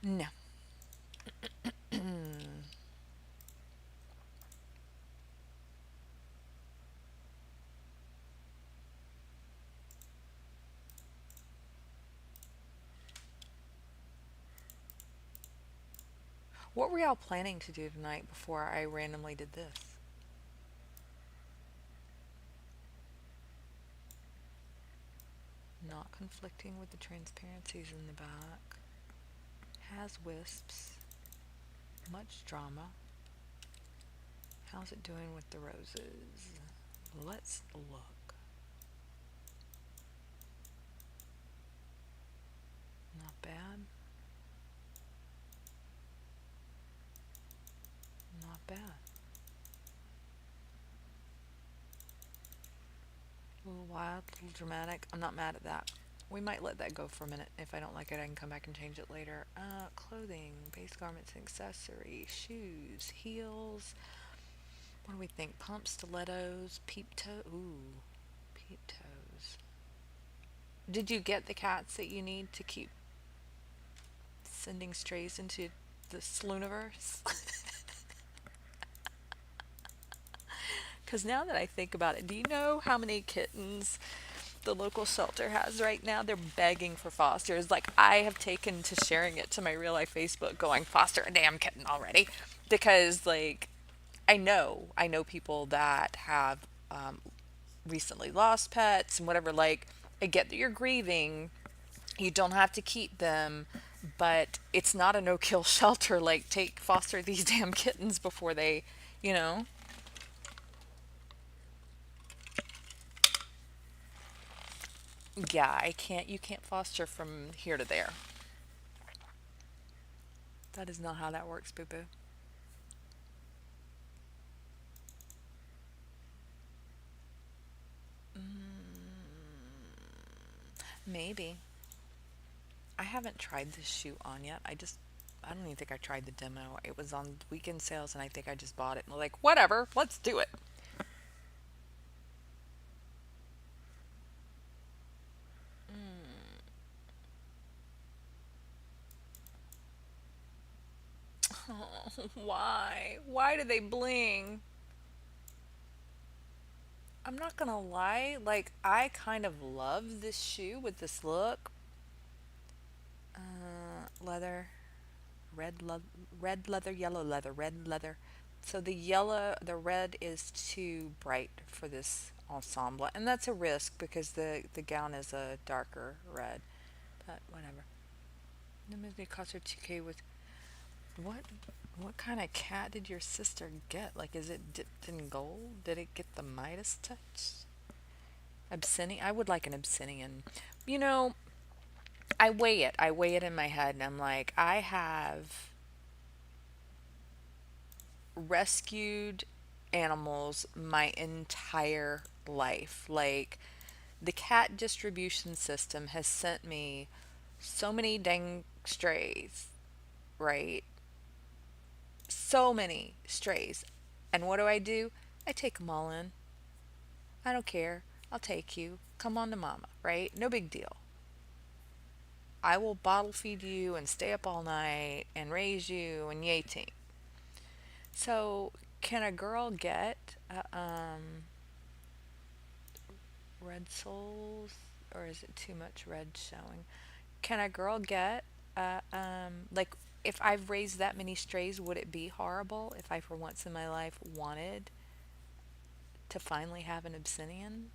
[SPEAKER 1] No. What were y'all planning to do tonight before I randomly did this? Not conflicting with the transparencies in the back. Has wisps. Much drama. How's it doing with the roses? Let's look. Not bad. Not bad. A little wild, a little dramatic. I'm not mad at that. We might let that go for a minute. If I don't like it, I can come back and change it later. Clothing, base garments and accessories, shoes, heels. What do we think? Pumps, stilettos, peep toe. Ooh, peep toes. Did you get the cats that you need to keep sending strays into the Slooniverse? Because now that I think about it, do you know how many kittens the local shelter has right now? They're begging for fosters. Like, I have taken to sharing it to my real life Facebook, going, foster a damn kitten already. Because, like, I know people that have recently lost pets and whatever. Like, I get that you're grieving, you don't have to keep them, but it's not a no kill shelter. Like, take foster these damn kittens before they, you know? Yeah, you can't foster from here to there. That is not how that works, boo boo. Maybe. I haven't tried this shoe on yet. I don't even think I tried the demo. It was on weekend sales and I think I just bought it and was like, whatever, let's do it. Oh, why? Why do they bling? I'm not gonna lie, like, I kind of love this shoe with this look. Leather, red, red leather, yellow leather, red leather. So the red is too bright for this ensemble, and that's a risk because the gown is a darker red. But whatever. The Disney cost her 2K with what? What kind of cat did your sister get? Like, is it dipped in gold? Did it get the Midas touch? Obsidian? I would like an obsidian. You know, I weigh it. I weigh it in my head, and I'm like, I have rescued animals my entire life. Like, the cat distribution system has sent me so many dang strays, right? So many strays. And what do? I take them all in. I don't care. I'll take you. Come on to mama, right? No big deal. I will bottle feed you and stay up all night and raise you and yay team. So, can a girl get red souls, or is it too much red showing? Can a girl get like, if I've raised that many strays, would it be horrible if I for once in my life wanted to finally have an obsidian?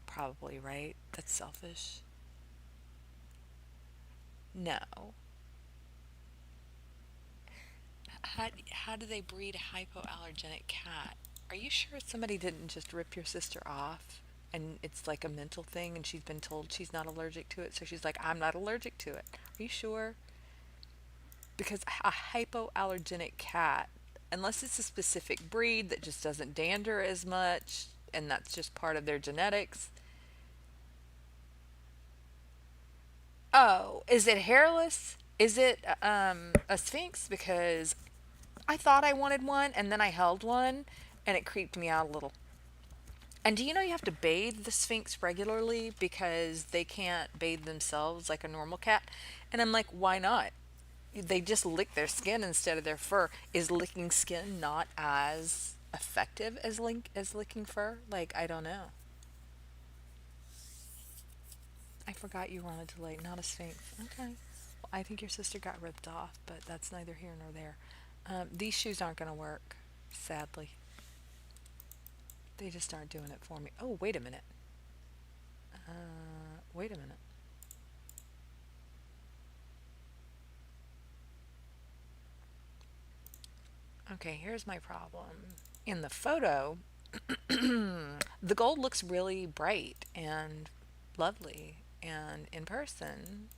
[SPEAKER 1] Probably, right? That's selfish. No. How do they breed a hypoallergenic cat? Are you sure somebody didn't just rip your sister off and it's like a mental thing and she's been told she's not allergic to it, so she's like, I'm not allergic to it? Are you sure? Because a hypoallergenic cat, unless it's a specific breed that just doesn't dander as much and that's just part of their genetics. Oh, is it hairless? Is it a sphinx? Because I thought I wanted one and then I held one and it creeped me out a little. And do you know you have to bathe the Sphinx regularly because they can't bathe themselves like a normal cat? And I'm like, why not? They just lick their skin instead of their fur. Is licking skin not as effective as licking fur? Like, I don't know. I forgot you wanted to like not a Sphinx. Okay. Well, I think your sister got ripped off, but that's neither here nor there. These shoes aren't going to work, sadly. They just aren't doing it for me. Oh, wait a minute. Wait a minute. Okay, here's my problem. In the photo, the gold looks really bright and lovely, and in person,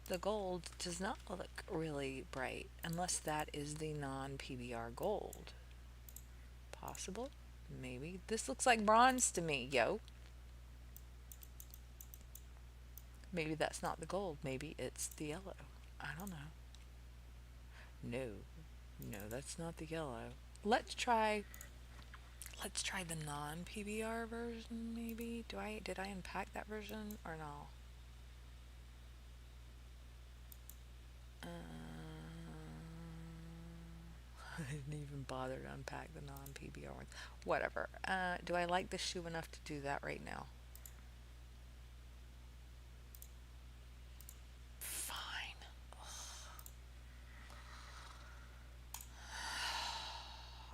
[SPEAKER 1] the gold does not look really bright unless that is the non PBR gold. Possible? Maybe. This looks like bronze to me, yo. Maybe that's not the gold. Maybe it's the yellow. I don't know. No. No, that's not the yellow. Let's try let's try the non PBR version maybe. Did I unpack that version or no? Uh, I didn't even bother to unpack the non PBR ones. Whatever. Do I like the shoe enough to do that right now? Fine.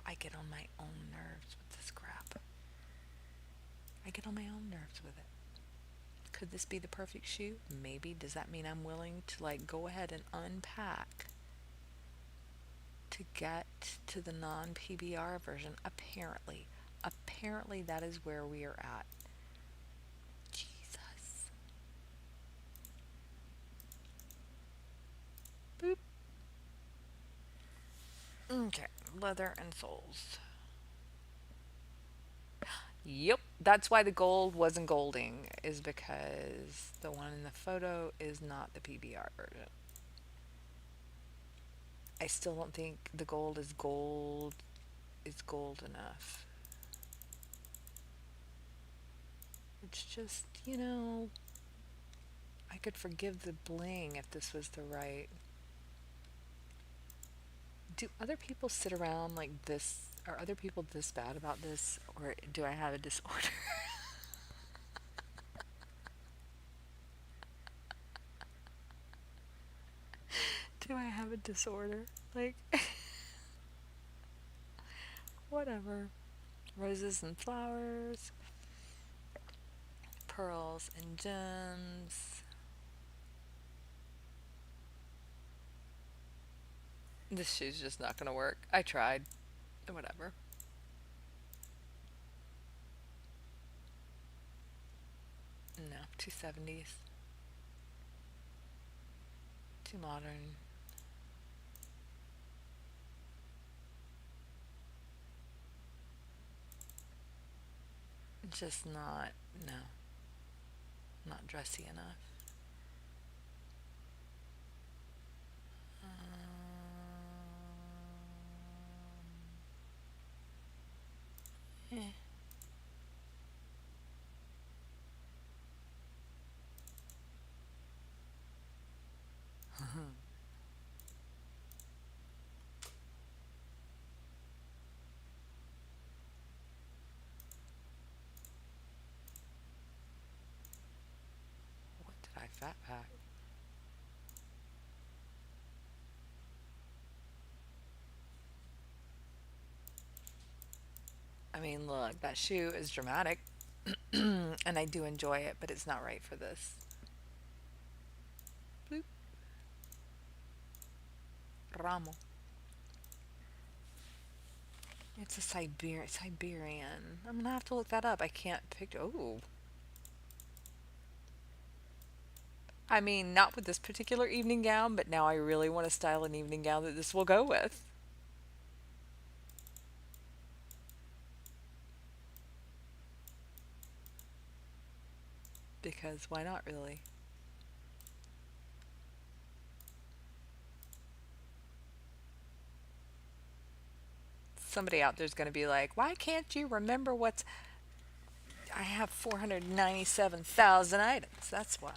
[SPEAKER 1] I get on my own nerves with this crap. I get on my own nerves with it. Could this be the perfect shoe? Maybe. Does that mean I'm willing to like go ahead and unpack to get to the non PBR version? Apparently. Apparently that is where we are at. Jesus. Boop. Okay. Leather and soles. Yep, that's why the gold wasn't golding, is because the one in the photo is not the PBR version. I still don't think the gold is gold enough. It's just, I could forgive the bling if this was the right. Do other people sit around like this? Are other people this bad about this? Or do I have a disorder? Do I have a disorder? Like, whatever. Roses and flowers, pearls and gems. This shoe's just not gonna work. I tried. Whatever. No, 270s. Too modern. Just not, no, not dressy enough. Eh. What did I fat pack? I mean, look, that shoe is dramatic, and I do enjoy it, but it's not right for this. Bloop. Ramo. It's a Siberian. I'm gonna have to look that up. I can't pick. Oh, I mean, not with this particular evening gown, but now I really want to style an evening gown that this will go with. Because why not, really? Somebody out there's going to be like, why can't you remember what's. I have 497,000 items. That's why.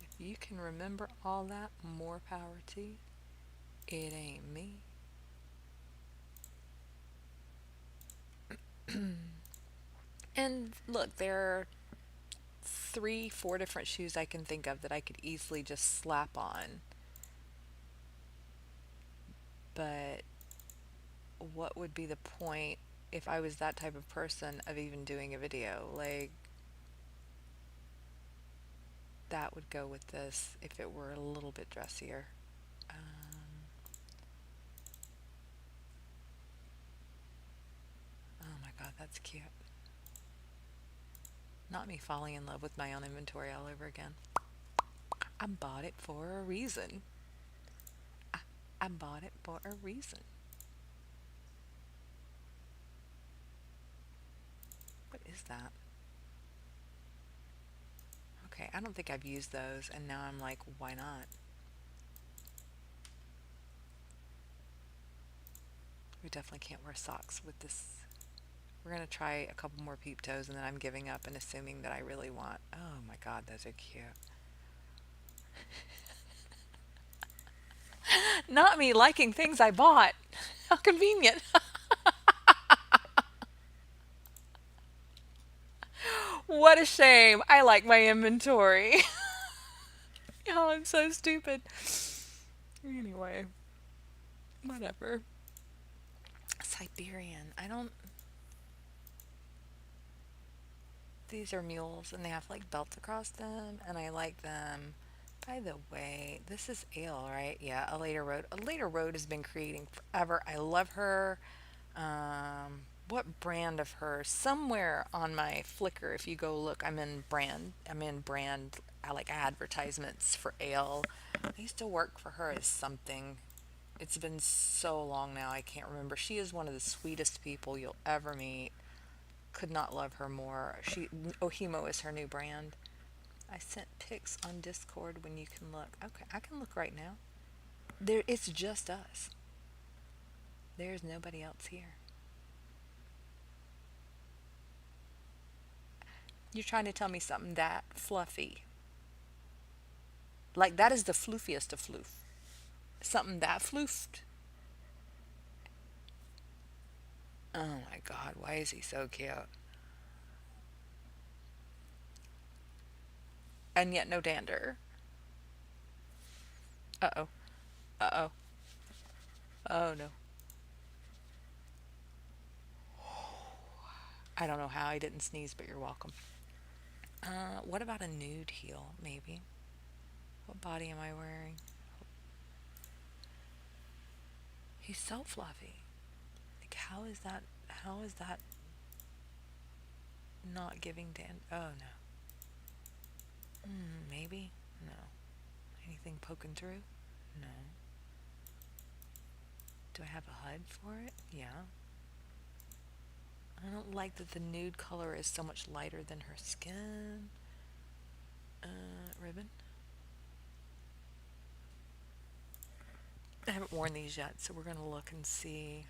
[SPEAKER 1] If you can remember all that, more power to you. It ain't me. And look, there are three, four different shoes I can think of that I could easily just slap on. But what would be the point if I was that type of person of even doing a video? Like, that would go with this if it were a little bit dressier. Oh my god, that's cute. Not me falling in love with my own inventory all over again. I bought it for a reason. I, I bought it for a reason. What is that? Okay, I don't think I've used those, and now I'm like, why not? We definitely can't wear socks with this. We're gonna try a couple more peep toes, and then I'm giving up and assuming that I really want. Oh my god, those are cute. Not me liking things I bought. How convenient. What a shame. I like my inventory. Oh, I'm so stupid. Anyway, whatever. Siberian. I don't. These are mules and they have like belts across them, and I like them. By the way, this is Ale, right? Yeah, a later road. A later road has been creating forever. I love her. What brand of her? Somewhere on my Flickr, if you go look, I'm in brand. I like advertisements for Ale. I used to work for her as something. It's been so long now, I can't remember. She is one of the sweetest people you'll ever meet. Could not love her more. Ohimo is her new brand. I sent pics on Discord when you can look. Okay, I can look right now. There, it's just us. There's nobody else here. You're trying to tell me something that fluffy. Like that is the floofiest of floof. Something that floofed. Oh my god, why is he so cute? And yet no dander. Uh oh. Uh oh. Oh no. I don't know how I didn't sneeze, but you're welcome. What about a nude heel, maybe? What body am I wearing? He's so fluffy. Like, how is that not giving Dan? Oh no. Maybe? No. Anything poking through? No. Do I have a HUD for it? Yeah. I don't like that the nude color is so much lighter than her skin. Ribbon? I haven't worn these yet, so we're gonna look and see.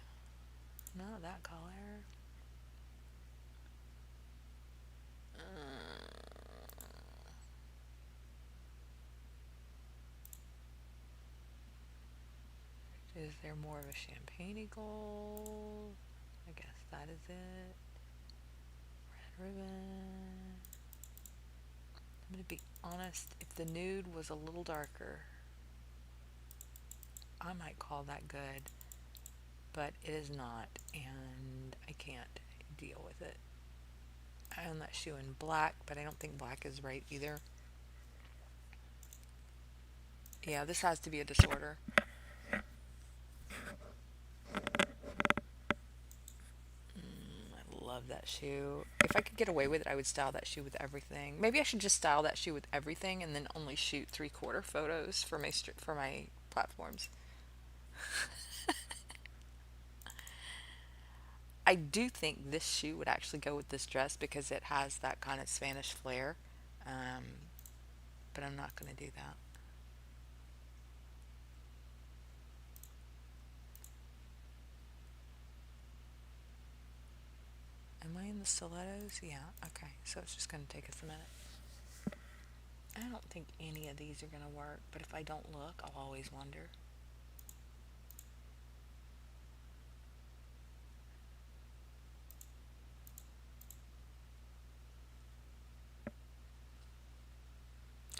[SPEAKER 1] No, that color. Is there more of a champagne gold? I guess that is it. Red ribbon. I'm gonna be honest, if the nude was a little darker, I might call that good, but it is not, and I can't deal with it. I own that shoe in black, but I don't think black is right either. Yeah, this has to be a disorder. I love that shoe. If I could get away with it, I would style that shoe with everything. Maybe I should just style that shoe with everything and then only shoot three-quarter photos for my platforms. I do think this shoe would actually go with this dress because it has that kind of Spanish flair. Um, but I'm not going to do that. Am I in the stilettos? Yeah, okay. So it's just going to take us a minute. I don't think any of these are going to work, but if I don't look, I'll always wonder.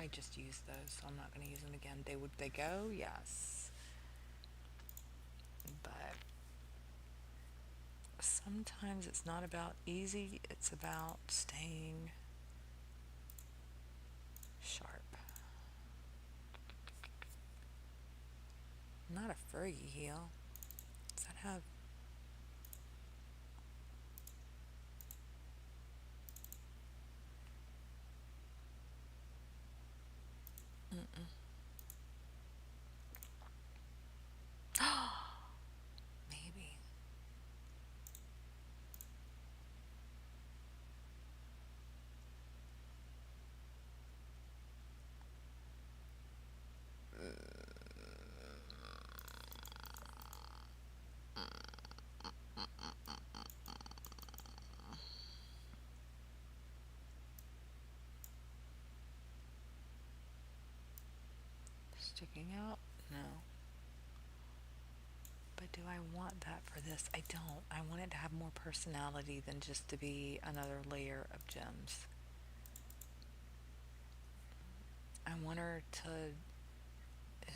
[SPEAKER 1] I just used those, so I'm not going to use them again. Would they go? Yes. But sometimes it's not about easy, it's about staying sharp. Not a Fergie heel. Does that have... Mm-mm. Maybe. Sticking out? No. But do I want that for this? I don't. I want it to have more personality than just to be another layer of gems. I want her to... I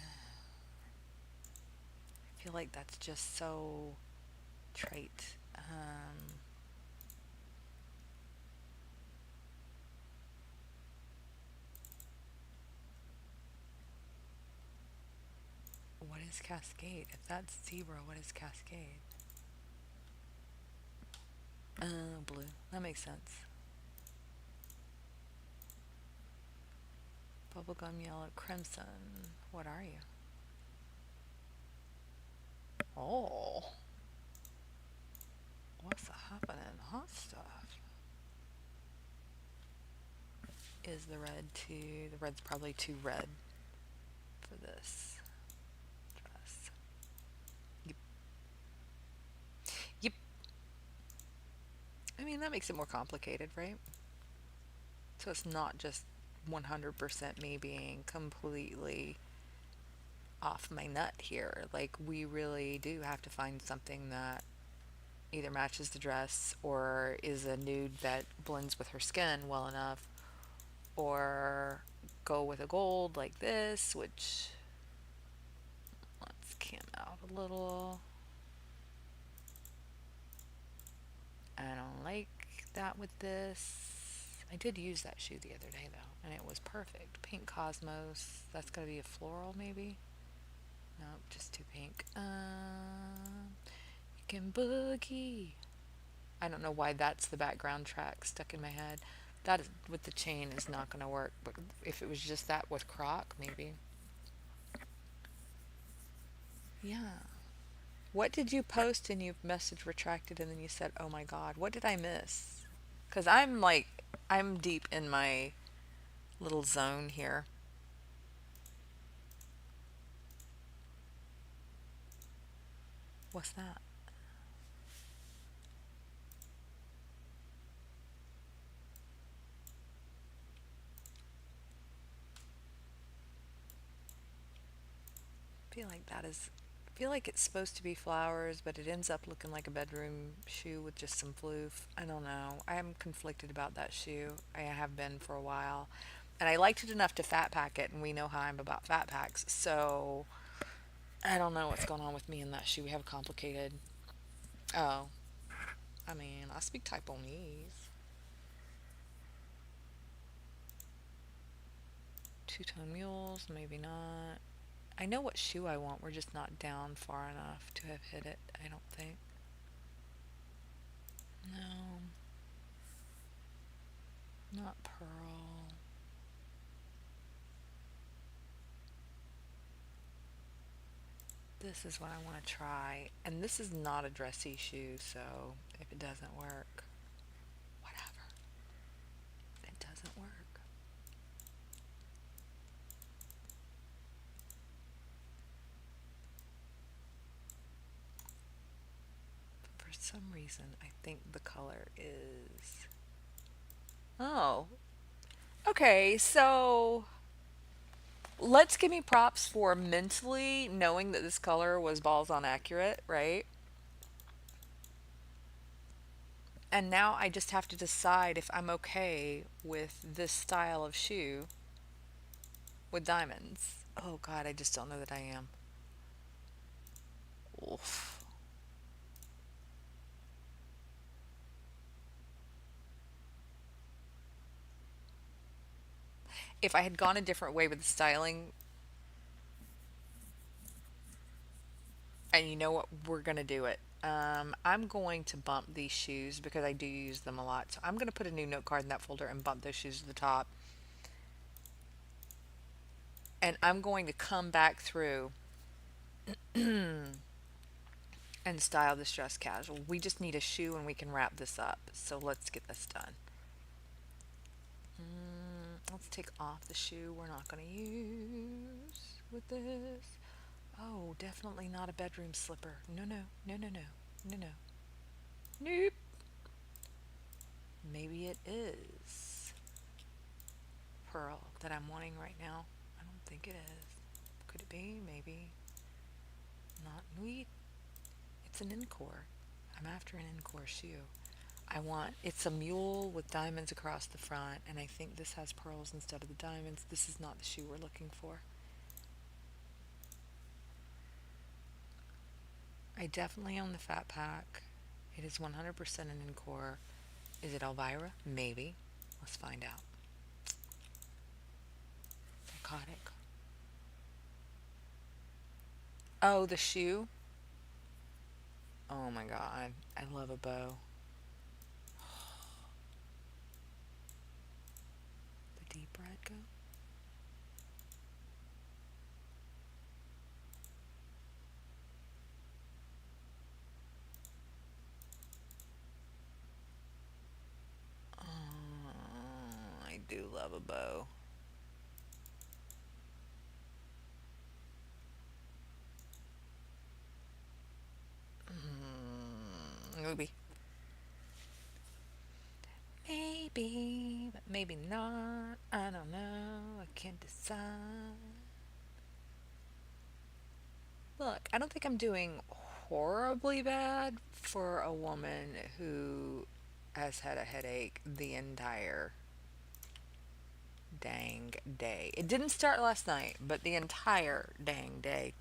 [SPEAKER 1] feel like that's just so trite. What is Cascade? If that's zebra, what is Cascade? Blue. That makes sense. Bubblegum yellow, crimson. What are you? Oh, what's happening? Hot stuff. Is the red too? The red's probably too red for this dress. Yep. Yep. I mean, that makes it more complicated, right? So it's not just 100% me being completely off my nut here. Like, we really do have to find something that either matches the dress or is a nude that blends with her skin well enough, or go with a gold like this, which let's cam out a little. I don't like that with this. I did use that shoe the other day though, and it was perfect. Pink Cosmos. That's gonna be a floral maybe. Nope, just too pink. You can boogie. I don't know why that's the background track stuck in my head. That is, with the chain is not gonna work. But if it was just that with Croc, maybe. Yeah. What did you post and you message retracted and then you said, "Oh my God, what did I miss?" Because I'm like, I'm deep in my little zone here. What's that? I feel like that is. I feel like it's supposed to be flowers, but it ends up looking like a bedroom shoe with just some floof. I don't know. I'm conflicted about that shoe. I have been for a while. And I liked it enough to fat pack it, and we know how I'm about fat packs. So I don't know what's going on with me in that shoe. We have a complicated. Oh, I mean, I speak Taiwanese. Two-tone mules, maybe not. I know what shoe I want. We're just not down far enough to have hit it, I don't think. No, not pearl. This is what I want to try. And this is not a dressy shoe, so if it doesn't work, whatever. It doesn't work. For some reason, I think the color is. Oh, okay. So let's give me props for mentally knowing that this color was balls on accurate, right? And now I just have to decide if I'm okay with this style of shoe with diamonds. Oh God, I just don't know that I am. Oof. If I had gone a different way with the styling, and you know what, we're gonna do it. I'm going to bump these shoes because I do use them a lot. So I'm gonna put a new note card in that folder and bump those shoes to the top. And I'm going to come back through and style this dress casual. We just need a shoe and we can wrap this up. So let's get this done. Let's take off the shoe we're not going to use with this. Oh, definitely not a bedroom slipper. No, no, no, no, no, no, no. Nope. Maybe it is pearl that I'm wanting right now. I don't think it is. Could it be? Maybe. Not neat. It's an encore. I'm after an encore shoe. I want it's a mule with diamonds across the front, and I think this has pearls instead of the diamonds. This is not the shoe we're looking for. I definitely own the Fat Pack. It is 100% an Encore. Is it Elvira? Maybe. Let's find out. Psychotic. Oh, the shoe? Oh my god. I love a bow. The deep red go? do love a bow. Maybe. Maybe, but maybe not. I don't know. I can't decide. Look, I don't think I'm doing horribly bad for a woman who has had a headache the entire dang day. It didn't start last night, but the entire dang day.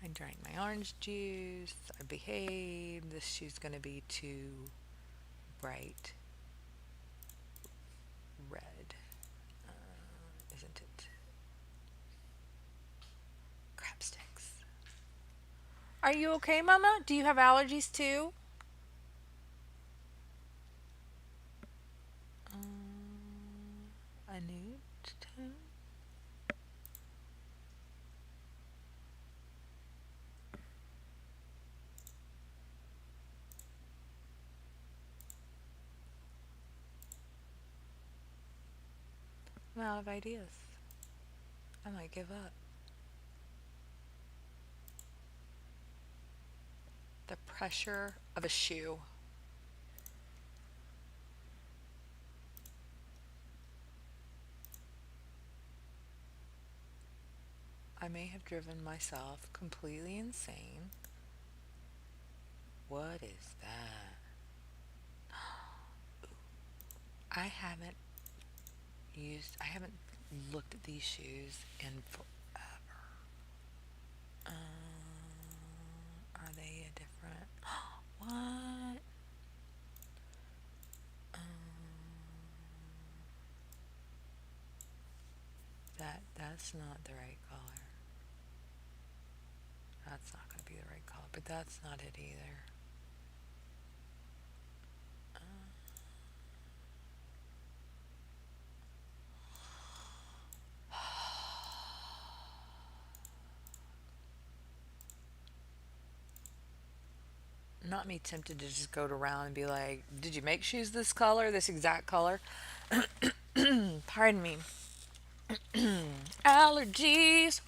[SPEAKER 1] I drank my orange juice. I behaved. This shoe's going to be too bright red, isn't it? Crab sticks. Are you okay, Mama? Do you have allergies too? A nude tone? I'm out of ideas. I might give up. The pressure of a shoe. I may have driven myself completely insane. What is that? I haven't looked at these shoes in forever. Are they a different? What? That's not the right color. That's not going to be the right color, but that's not it either. Not me tempted to just go around and be like, "Did you make shoes this color, this exact color?" Pardon me. Allergies.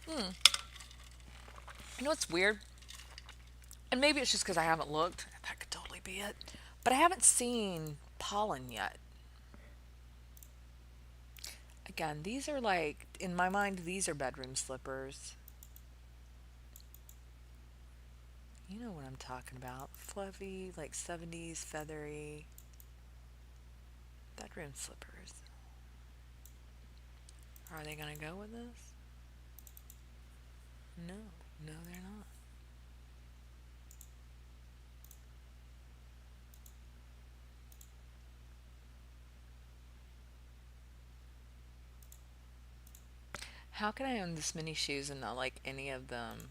[SPEAKER 1] You know what's weird? And maybe it's just because I haven't looked. That could totally be it. But I haven't seen pollen yet. Again, these are like, in my mind, these are bedroom slippers. You know what I'm talking about. Fluffy, like 70s, feathery bedroom slippers. Are they going to go with this? No. No, they're not. How can I own this many shoes and not like any of them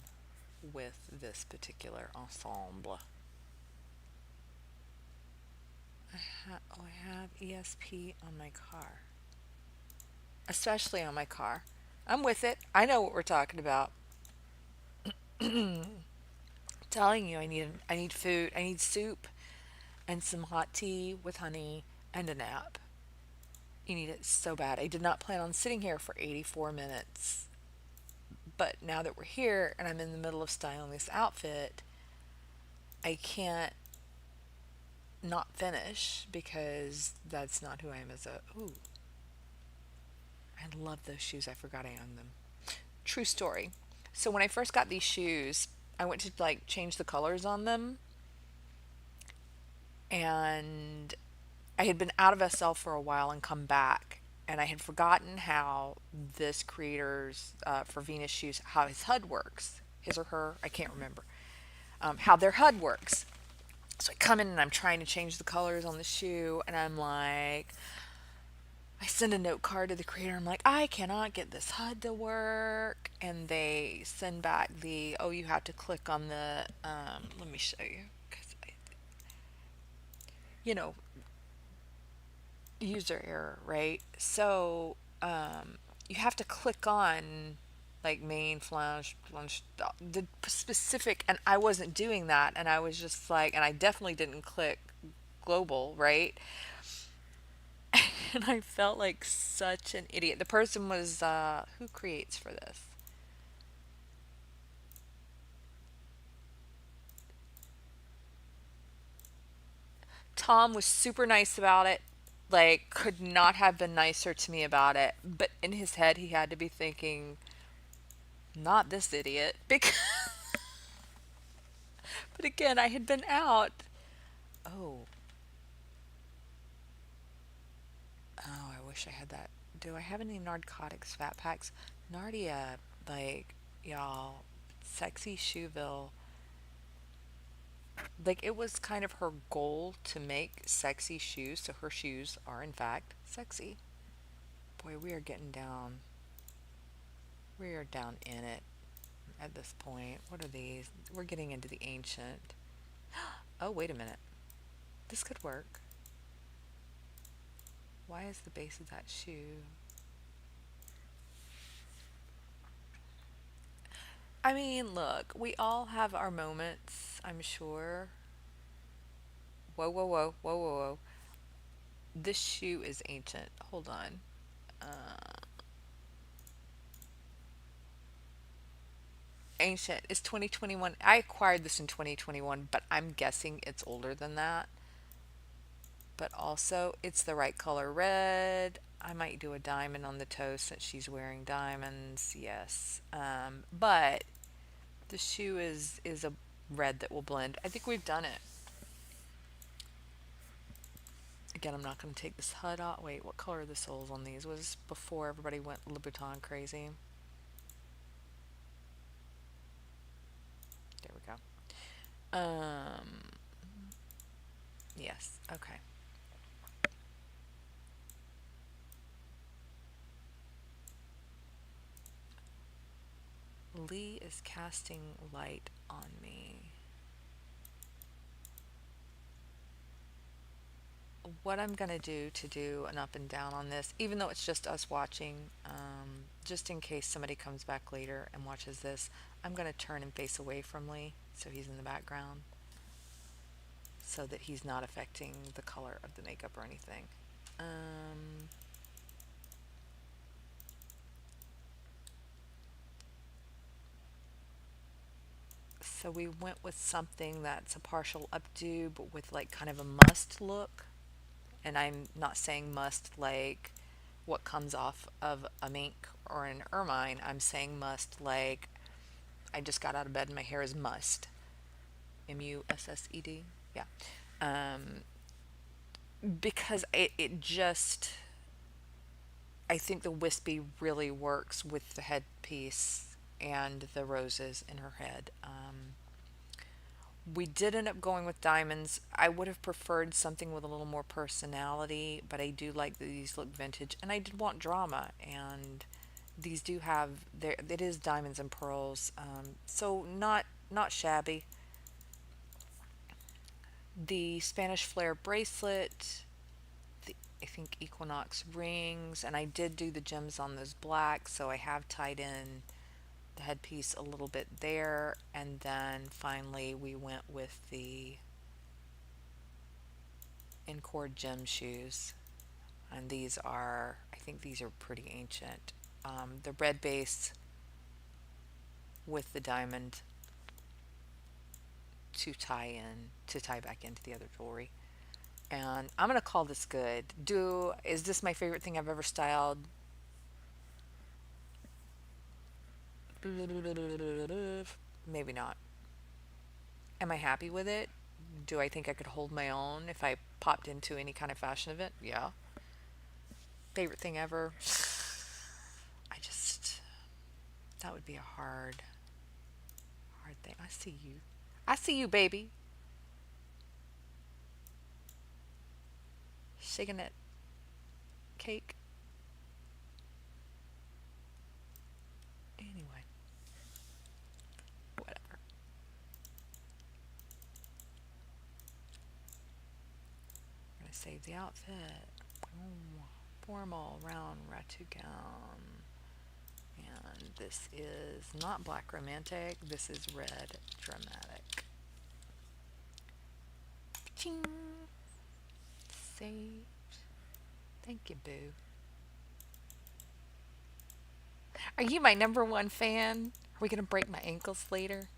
[SPEAKER 1] with this particular ensemble? I have ESP on my car, especially on my car. I'm with it. I know what we're talking about. Telling you, I need food. I need soup and some hot tea with honey and a nap. You need it so bad. I did not plan on sitting here for 84 minutes, but now that we're here and I'm in the middle of styling this outfit, I can't not finish because that's not who I am as a. Ooh, I love those shoes. I forgot I owned them. True story. So when I first got these shoes, I went to like change the colors on them, and I had been out of SL for a while and come back, and I had forgotten how this creator's for Venus shoes, how his HUD works, his or her, I can't remember, how their HUD works. So I come in and I'm trying to change the colors on the shoe, and I'm like, I send a note card to the creator. I'm like, I cannot get this HUD to work, and they send back the, oh, you have to click on the, let me show you, because you know, user error, right? So you have to click on like main flange, the specific, and I wasn't doing that, and I was just like, and I definitely didn't click global, right? And I felt like such an idiot. The person was who creates for this? Tom was super nice about it. Like, could not have been nicer to me about it. But in his head, he had to be thinking, not this idiot. Because, but again, I had been out. Oh, oh, I wish I had that. Do I have any narcotics fat packs? Nardia, like, y'all, sexy Shoeville. Like, it was kind of her goal to make sexy shoes, so her shoes are, in fact, sexy. Boy, we are getting down. We are down in it at this point. What are these? We're getting into the ancient. Oh, wait a minute. This could work. Why is the base of that shoe? I mean, look, we all have our moments, I'm sure. Whoa, whoa, whoa, whoa, whoa, whoa. This shoe is ancient. Hold on. Ancient is 2021. I acquired this in 2021, but I'm guessing it's older than that. But also, it's the right color red. I might do a diamond on the toe since she's wearing diamonds. Yes. But the shoe is a red that will blend. I think we've done it. Again, I'm not going to take this HUD off. Wait, what color are the soles on these? Was this before everybody went Louboutin crazy? There we go. Yes. Okay. Lee is casting light on me. What I'm going to do to do an up and down on this, even though it's just us watching, just in case somebody comes back later and watches this, I'm going to turn and face away from Lee so he's in the background so that he's not affecting the color of the makeup or anything. Um, so we went with something that's a partial updo, but with like kind of a must look. And I'm not saying must like what comes off of a mink or an ermine. I'm saying must like I just got out of bed and my hair is mussed. Mussed. Yeah. Um, because it just, I think the wispy really works with the headpiece and the roses in her head. We did end up going with diamonds. I would have preferred something with a little more personality, but I do like that these look vintage, and I did want drama, and these do have there. It is diamonds and pearls, so not shabby. The Spanish Flare bracelet, the I think Equinox rings, and I did do the gems on those black, so I have tied in the headpiece a little bit there, and then finally we went with the Encore gem shoes, and these are I think these are pretty ancient. The red base with the diamond to tie back into the other jewelry. And I'm gonna call this good. Do is this my favorite thing I've ever styled? Maybe not. Am I happy with it? Do I think I could hold my own if I popped into any kind of fashion event? Yeah. Favorite thing ever? I just that would be a hard thing. I see you. I see you, baby. Shaking that cake. Anyway, whatever. I'm gonna save the outfit. Oh, formal round ratu gown. And this is not Black Romantic, this is Red Dramatic. Ching! Saved. Thank you, boo. Are you my number one fan? Are we gonna break my ankles later?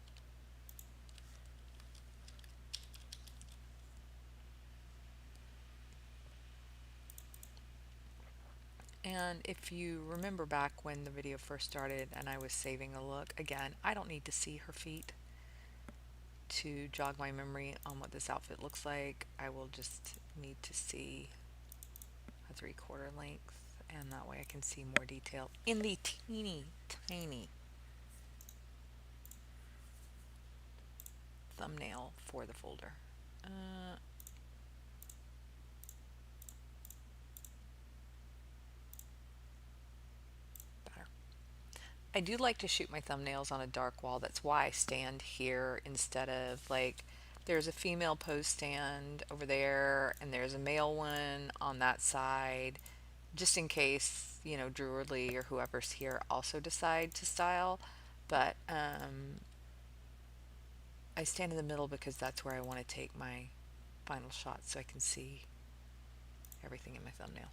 [SPEAKER 1] And if you remember back when the video first started and I was saving a look, again, I don't need to see her feet to jog my memory on what this outfit looks like. I will just need to see a 3/4 length, and that way I can see more detail in the teeny tiny thumbnail for the folder. Uh, Better. I do like to shoot my thumbnails on a dark wall. That's why I stand here instead of like there's a female pose stand over there and there's a male one on that side just in case, Drew or Lee or whoever's here also decide to style. But I stand in the middle because that's where I want to take my final shot so I can see everything in my thumbnail.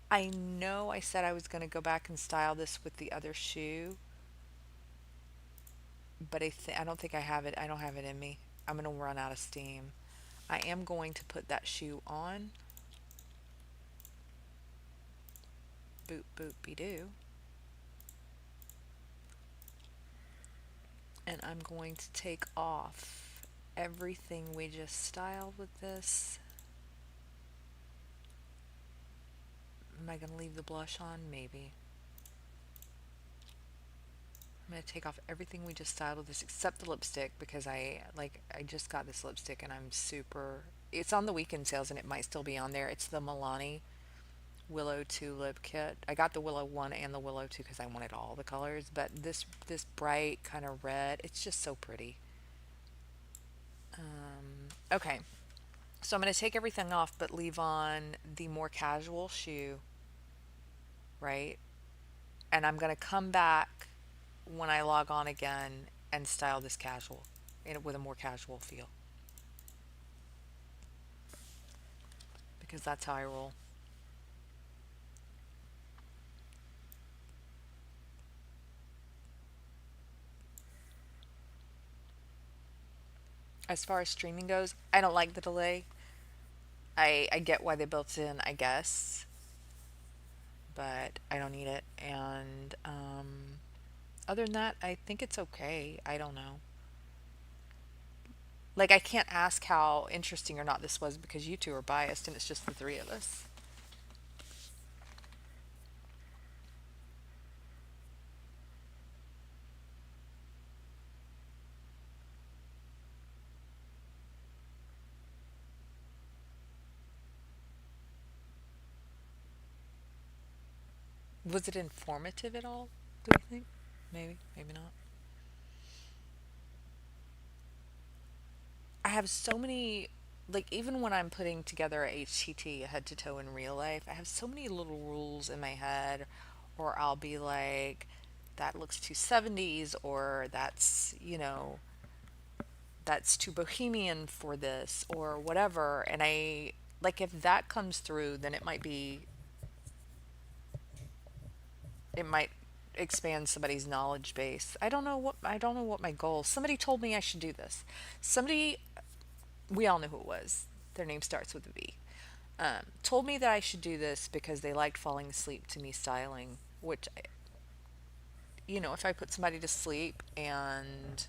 [SPEAKER 1] I know I said I was going to go back and style this with the other shoe, but I don't think I have it. I don't have it in me. I'm going to run out of steam. I am going to put that shoe on. Boop boop be doo. And I'm going to take off everything we just styled with this. Am I going to leave the blush on? Maybe. I'm going to take off everything we just styled with this except the lipstick because I just got this lipstick and I'm super it's on the weekend sales and it might still be on there. It's the Milani Willow 2 lip kit. I got the Willow 1 and the Willow 2 because I wanted all the colors, but this bright kind of red, it's just so pretty. Okay, so I'm going to take everything off but leave on the more casual shoe, right? And I'm going to come back when I log on again and style this casual with a more casual feel because that's how I roll. As far as streaming goes, I don't like the delay. I get why they built it in, I guess, but I don't need it. And other than that, I think it's okay. I don't know. Like, I can't ask how interesting or not this was because you two are biased and it's just the three of us. Was it informative at all? Do you think? Maybe, maybe not. I have so many, like, even when I'm putting together a HTT, a head to toe in real life, I have so many little rules in my head, or I'll be like, that looks too 70s, or that's too bohemian for this, or whatever. And like, if that comes through, then it might expand somebody's knowledge base. I don't know what my goal. Somebody told me I should do this. Somebody we all know who it was. Their name starts with a V. Told me that I should do this because they liked falling asleep to me styling, which, if I put somebody to sleep and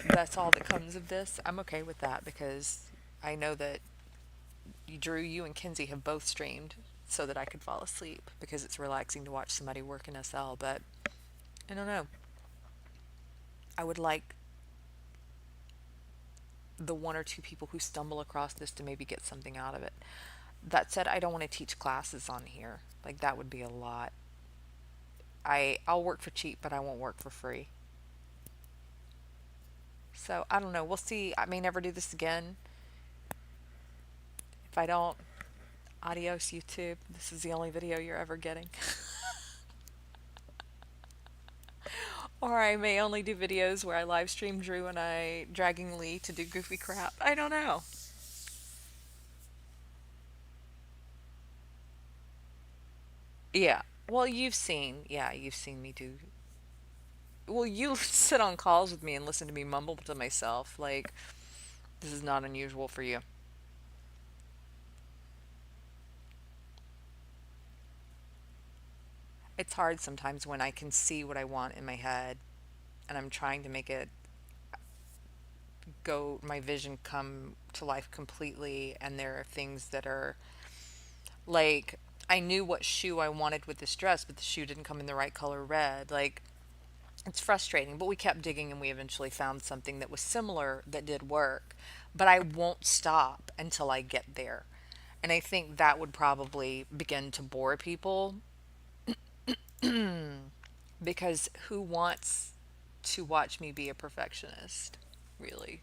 [SPEAKER 1] that's all that comes of this, I'm okay with that because I know that Drew, you and Kinsey have both streamed so that I could fall asleep because it's relaxing to watch somebody work in SL. But I don't know. I would like the one or two people who stumble across this to maybe get something out of it. That said, I don't want to teach classes on here. Like, that would be a lot. I'll work for cheap, but I won't work for free. So I don't know. We'll see. I may never do this again. If I don't, adios YouTube. This is the only video you're ever getting. Or I may only do videos where I live stream Drew and I dragging Lee to do goofy crap. I don't know. Yeah. Well, you've seen me do. Well, you sit on calls with me and listen to me mumble to myself. Like, this is not unusual for you. It's hard sometimes when I can see what I want in my head and I'm trying to make it go, my vision come to life completely. And there are things that are like, I knew what shoe I wanted with this dress, but the shoe didn't come in the right color red. Like, it's frustrating, but we kept digging and we eventually found something that was similar that did work. But I won't stop until I get there. And I think that would probably begin to bore people because who wants to watch me be a perfectionist, really?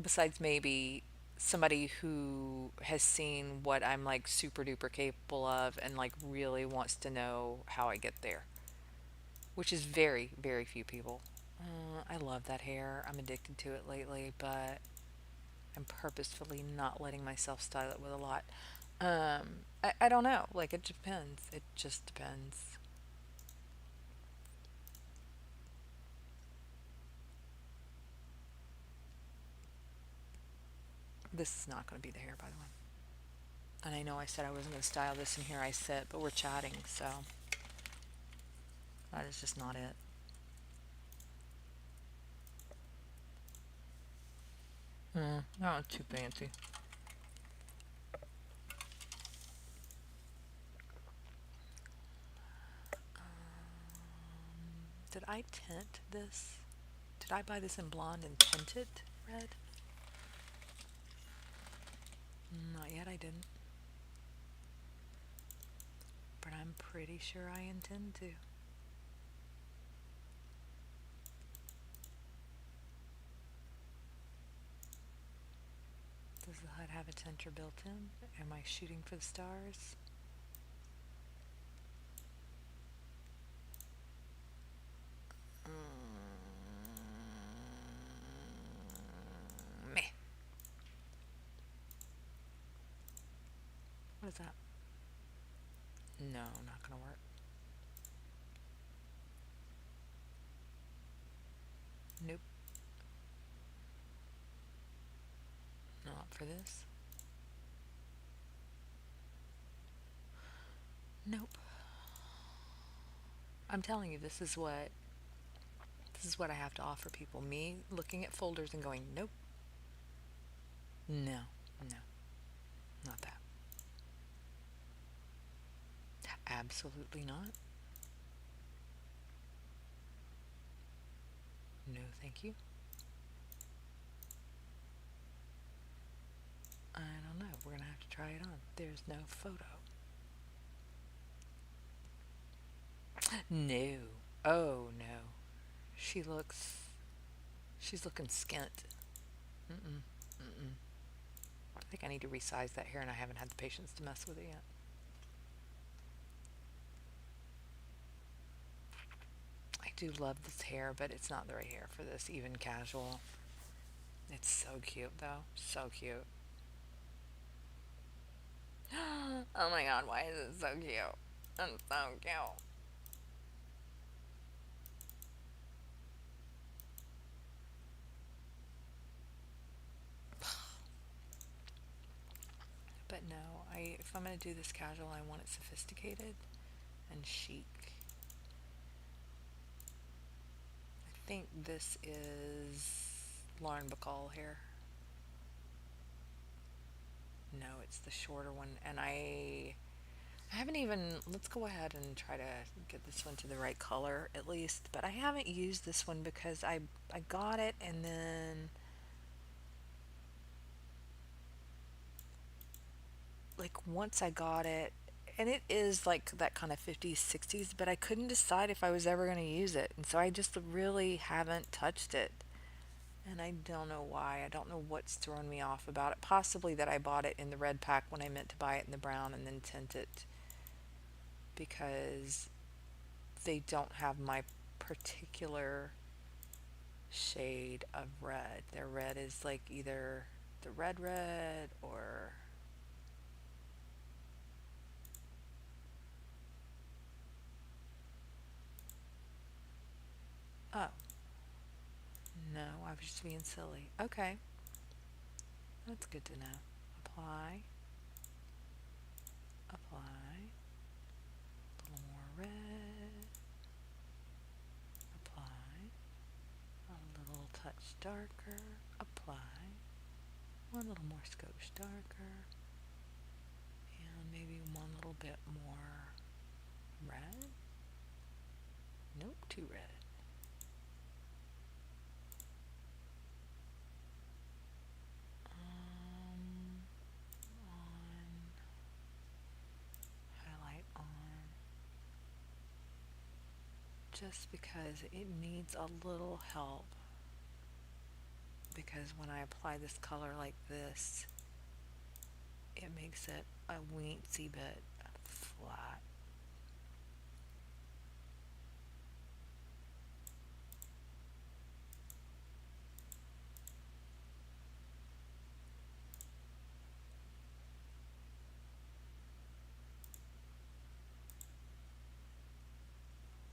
[SPEAKER 1] Besides maybe somebody who has seen what I'm like super duper capable of and like really wants to know how I get there, which is very, very few people. I love that hair. I'm addicted to it lately, but I'm purposefully not letting myself style it with a lot. I don't know. Like, it depends. It just depends. This is not going to be the hair, by the way. And I know I said I wasn't going to style this, and here I sit, but we're chatting, so that is just not it. Not too fancy. Did I tint this? Did I buy this in blonde and tint it red? Not yet, I didn't. But I'm pretty sure I intend to. Does the HUD have a tinter built in? Am I shooting for the stars? Meh. What is that? No, not gonna work. Nope, not for this. Nope. I'm telling you, this is what I have to offer people. Me looking at folders and going, nope, no, no, not that. Absolutely not. No, thank you. I don't know. We're gonna have to try it on. There's no photo. No. Oh no. She looks. She's looking skint. Mm-mm. Mm-mm. I think I need to resize that hair, and I haven't had the patience to mess with it yet. I do love this hair, but it's not the right hair for this, even casual. It's so cute, though. So cute. Oh my god, why is it so cute? It's so cute. But no, if I'm gonna do this casual, I want it sophisticated and chic. I think this is Lauren Bacall hair. No, it's the shorter one, and I haven't even. Let's go ahead and try to get this one to the right color at least. But I haven't used this one because I got it, and then like once I got it, And it is like that kind of 50s, 60s, but I couldn't decide if I was ever going to use it. And so I just really haven't touched it. And I don't know why. I don't know what's thrown me off about it. Possibly that I bought it in the red pack when I meant to buy it in the brown and then tint it because they don't have my particular shade of red. Their red is like either the red or oh, no, I was just being silly. Okay, that's good to know. Apply, apply, a little more red, apply, a little touch darker, apply, one little more skosh darker, and maybe one little bit more red. Nope, too red. Um, on highlight on just because it needs a little help because when I apply this color like this, it makes it a weensy bit flat.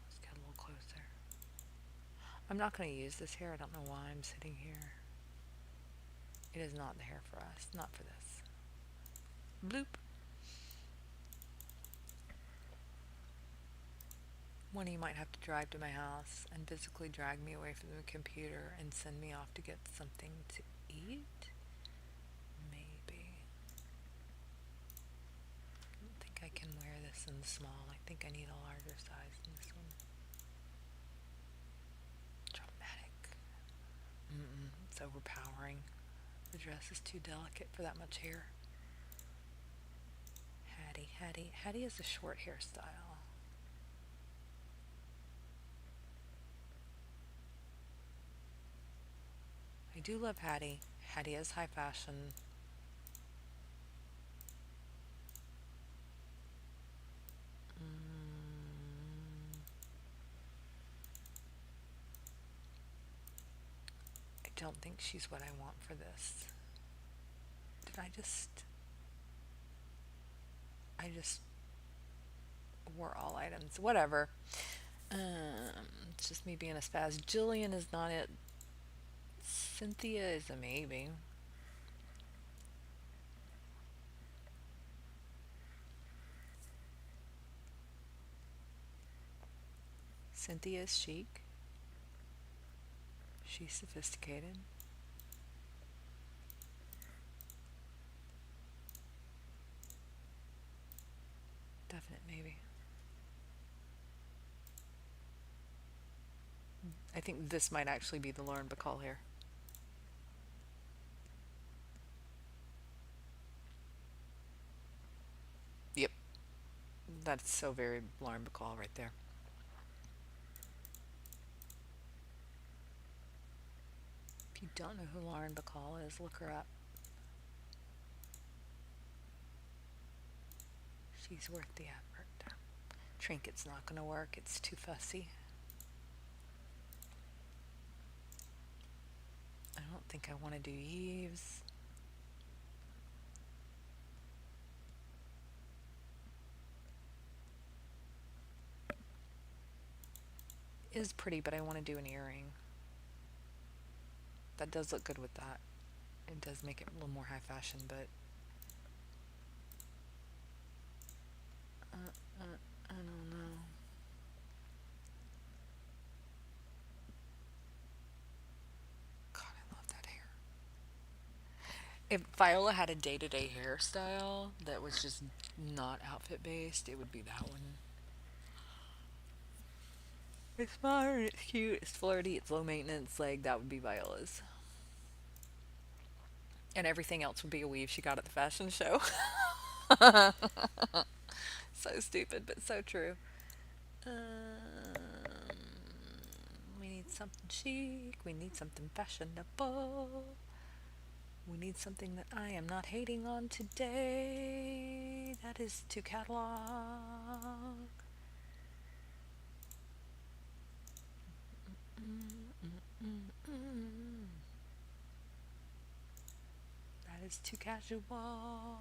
[SPEAKER 1] Let's get a little closer. I'm not going to use this hair. I don't know why I'm sitting here. It is not the hair for us. Not for this. Bloop. One of you might have to drive to my house and physically drag me away from the computer and send me off to get something to eat. Maybe. I don't think I can wear this in the small. I think I need a larger size in this one. Dramatic. It's overpowering. The dress is too delicate for that much hair. Hattie is a short hairstyle. I do love Hattie. Hattie is high fashion. Mm, I don't think she's what I want for this. Did I just wore all items. Whatever. It's just me being a spaz. Jillian is not it. Cynthia is a maybe. Cynthia is chic. She's sophisticated. Definite maybe. I think this might actually be the Lauren Bacall hair. Yep. That's so very Lauren Bacall right there. If you don't know who Lauren Bacall is, look her up. She's worth the effort. Trinket's not going to work. It's too fussy. I don't think I want to do eaves. Is pretty, but I want to do an earring. That does look good with that. It does make it a little more high fashion, but I don't know. God, I love that hair. If Viola had a day to day hairstyle that was just not outfit based, it would be that one. It's smart, it's cute, it's flirty, it's low maintenance. Like, that would be Viola's. And everything else would be a weave she got at the fashion show. So stupid, but so true. We need something chic. We need something fashionable. We need something that I am not hating on today. That is to catalog. That is too casual. I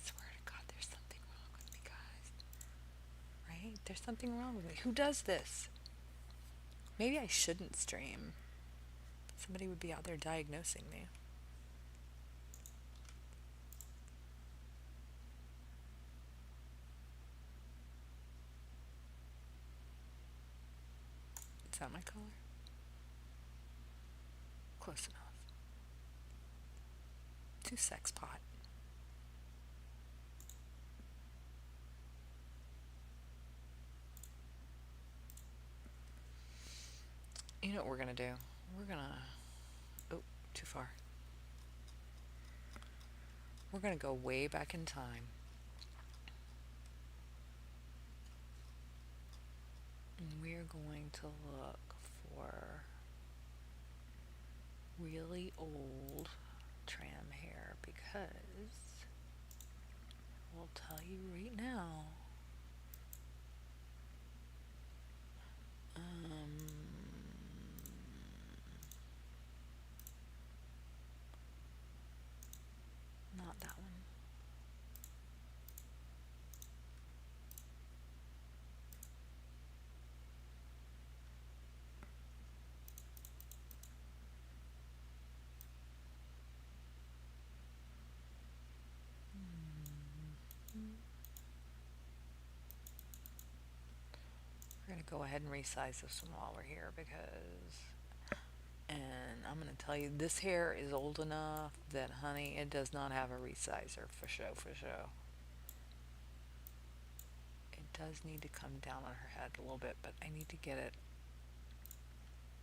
[SPEAKER 1] swear to God, there's something wrong with me, guys. Right? There's something wrong with me. Who does this? Maybe I shouldn't stream. Somebody would be out there diagnosing me. Is that my color? Close enough. Too sex pot. You know what we're gonna do? We're gonna. Oh, too far. We're gonna go way back in time. And we're going to look for really old tram hair because we'll tell you right now. Um, Not that one. We're gonna go ahead and resize this one while we're here because, and I'm gonna tell you, this hair is old enough that, honey, it does not have a resizer for show, for show. It does need to come down on her head a little bit, but I need to get it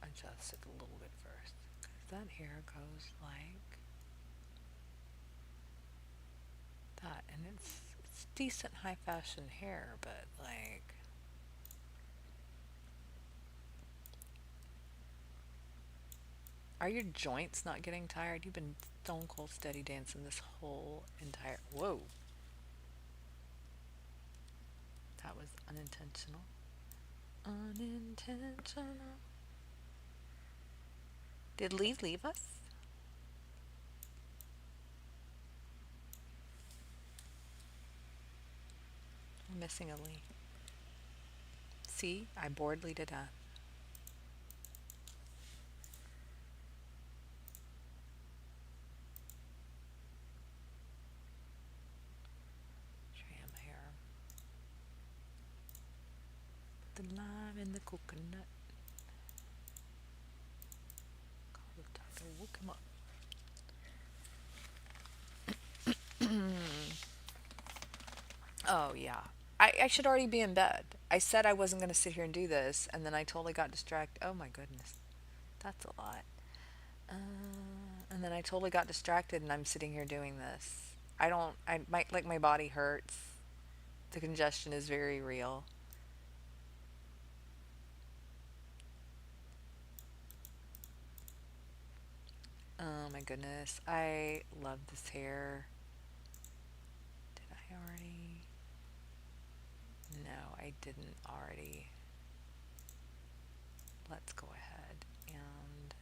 [SPEAKER 1] adjusted a little bit first. Because that hair goes like that, and it's decent high fashion hair, but like, are your joints not getting tired? You've been stone cold steady dancing this whole entire. Whoa, that was unintentional. Unintentional. Did Lee leave us? We're missing a Lee. See, I bored Lee to death. Tram hair. The lime and the coconut. Call the doctor, woke him up. Oh, yeah. I should already be in bed. I said I wasn't going to sit here and do this, and then I totally got distracted. Oh my goodness. That's a lot. And then I totally got distracted, and I'm sitting here doing this. I don't, I might, like, my body hurts. The congestion is very real. Oh my goodness. I love this hair. Did I already? No, I didn't already. Let's go ahead and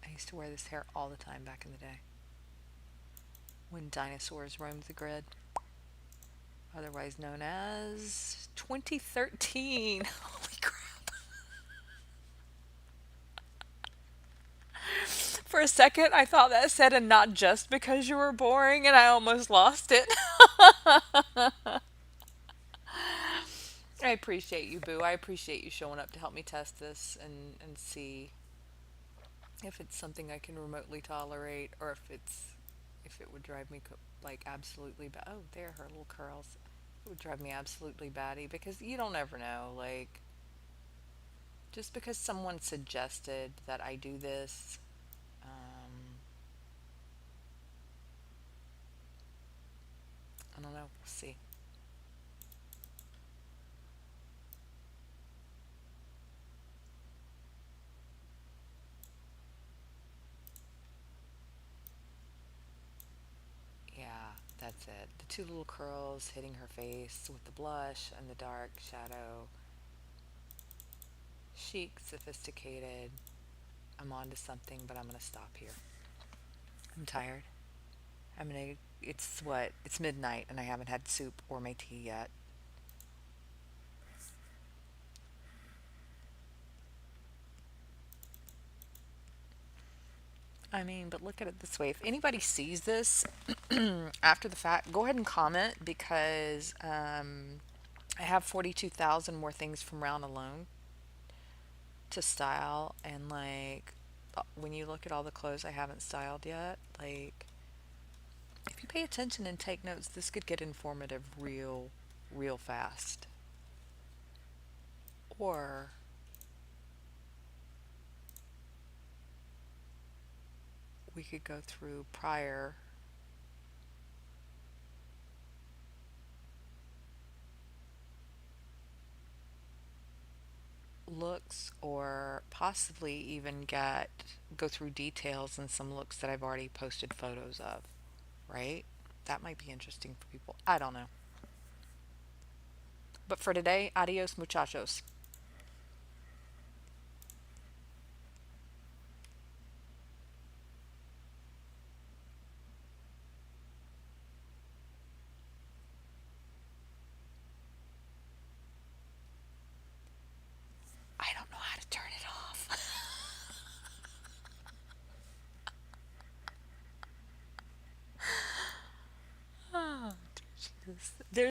[SPEAKER 1] I used to wear this hair all the time back in the day when dinosaurs roamed the grid, otherwise known as 2013. Holy crap. For a second, I thought that said, and not just because you were boring, and I almost lost it. I appreciate you, Boo. I appreciate you showing up to help me test this and see if it's something I can remotely tolerate or if it would drive me like absolutely bad. Oh, there, her little curls. It would drive me absolutely batty because you don't ever know. Like, just because someone suggested that I do this, um, I don't know. We'll see. Yeah, that's it. The two little curls hitting her face with the blush and the dark shadow. Chic, sophisticated. I'm on to something, but I'm going to stop here. I'm tired. I'm going to. It's what? It's midnight and I haven't had soup or my tea yet. I mean, but look at it this way. If anybody sees this after the fact, go ahead and comment because I have 42,000 more things from Round Alone to style. And like, when you look at all the clothes I haven't styled yet, like, if you pay attention and take notes, this could get informative real fast. Or we could go through prior looks or possibly even get go through details and some looks that I've already posted photos of, right? That might be interesting for people. I don't know. But for today, adios muchachos. I don't know how to turn it off. Oh, Jesus. There's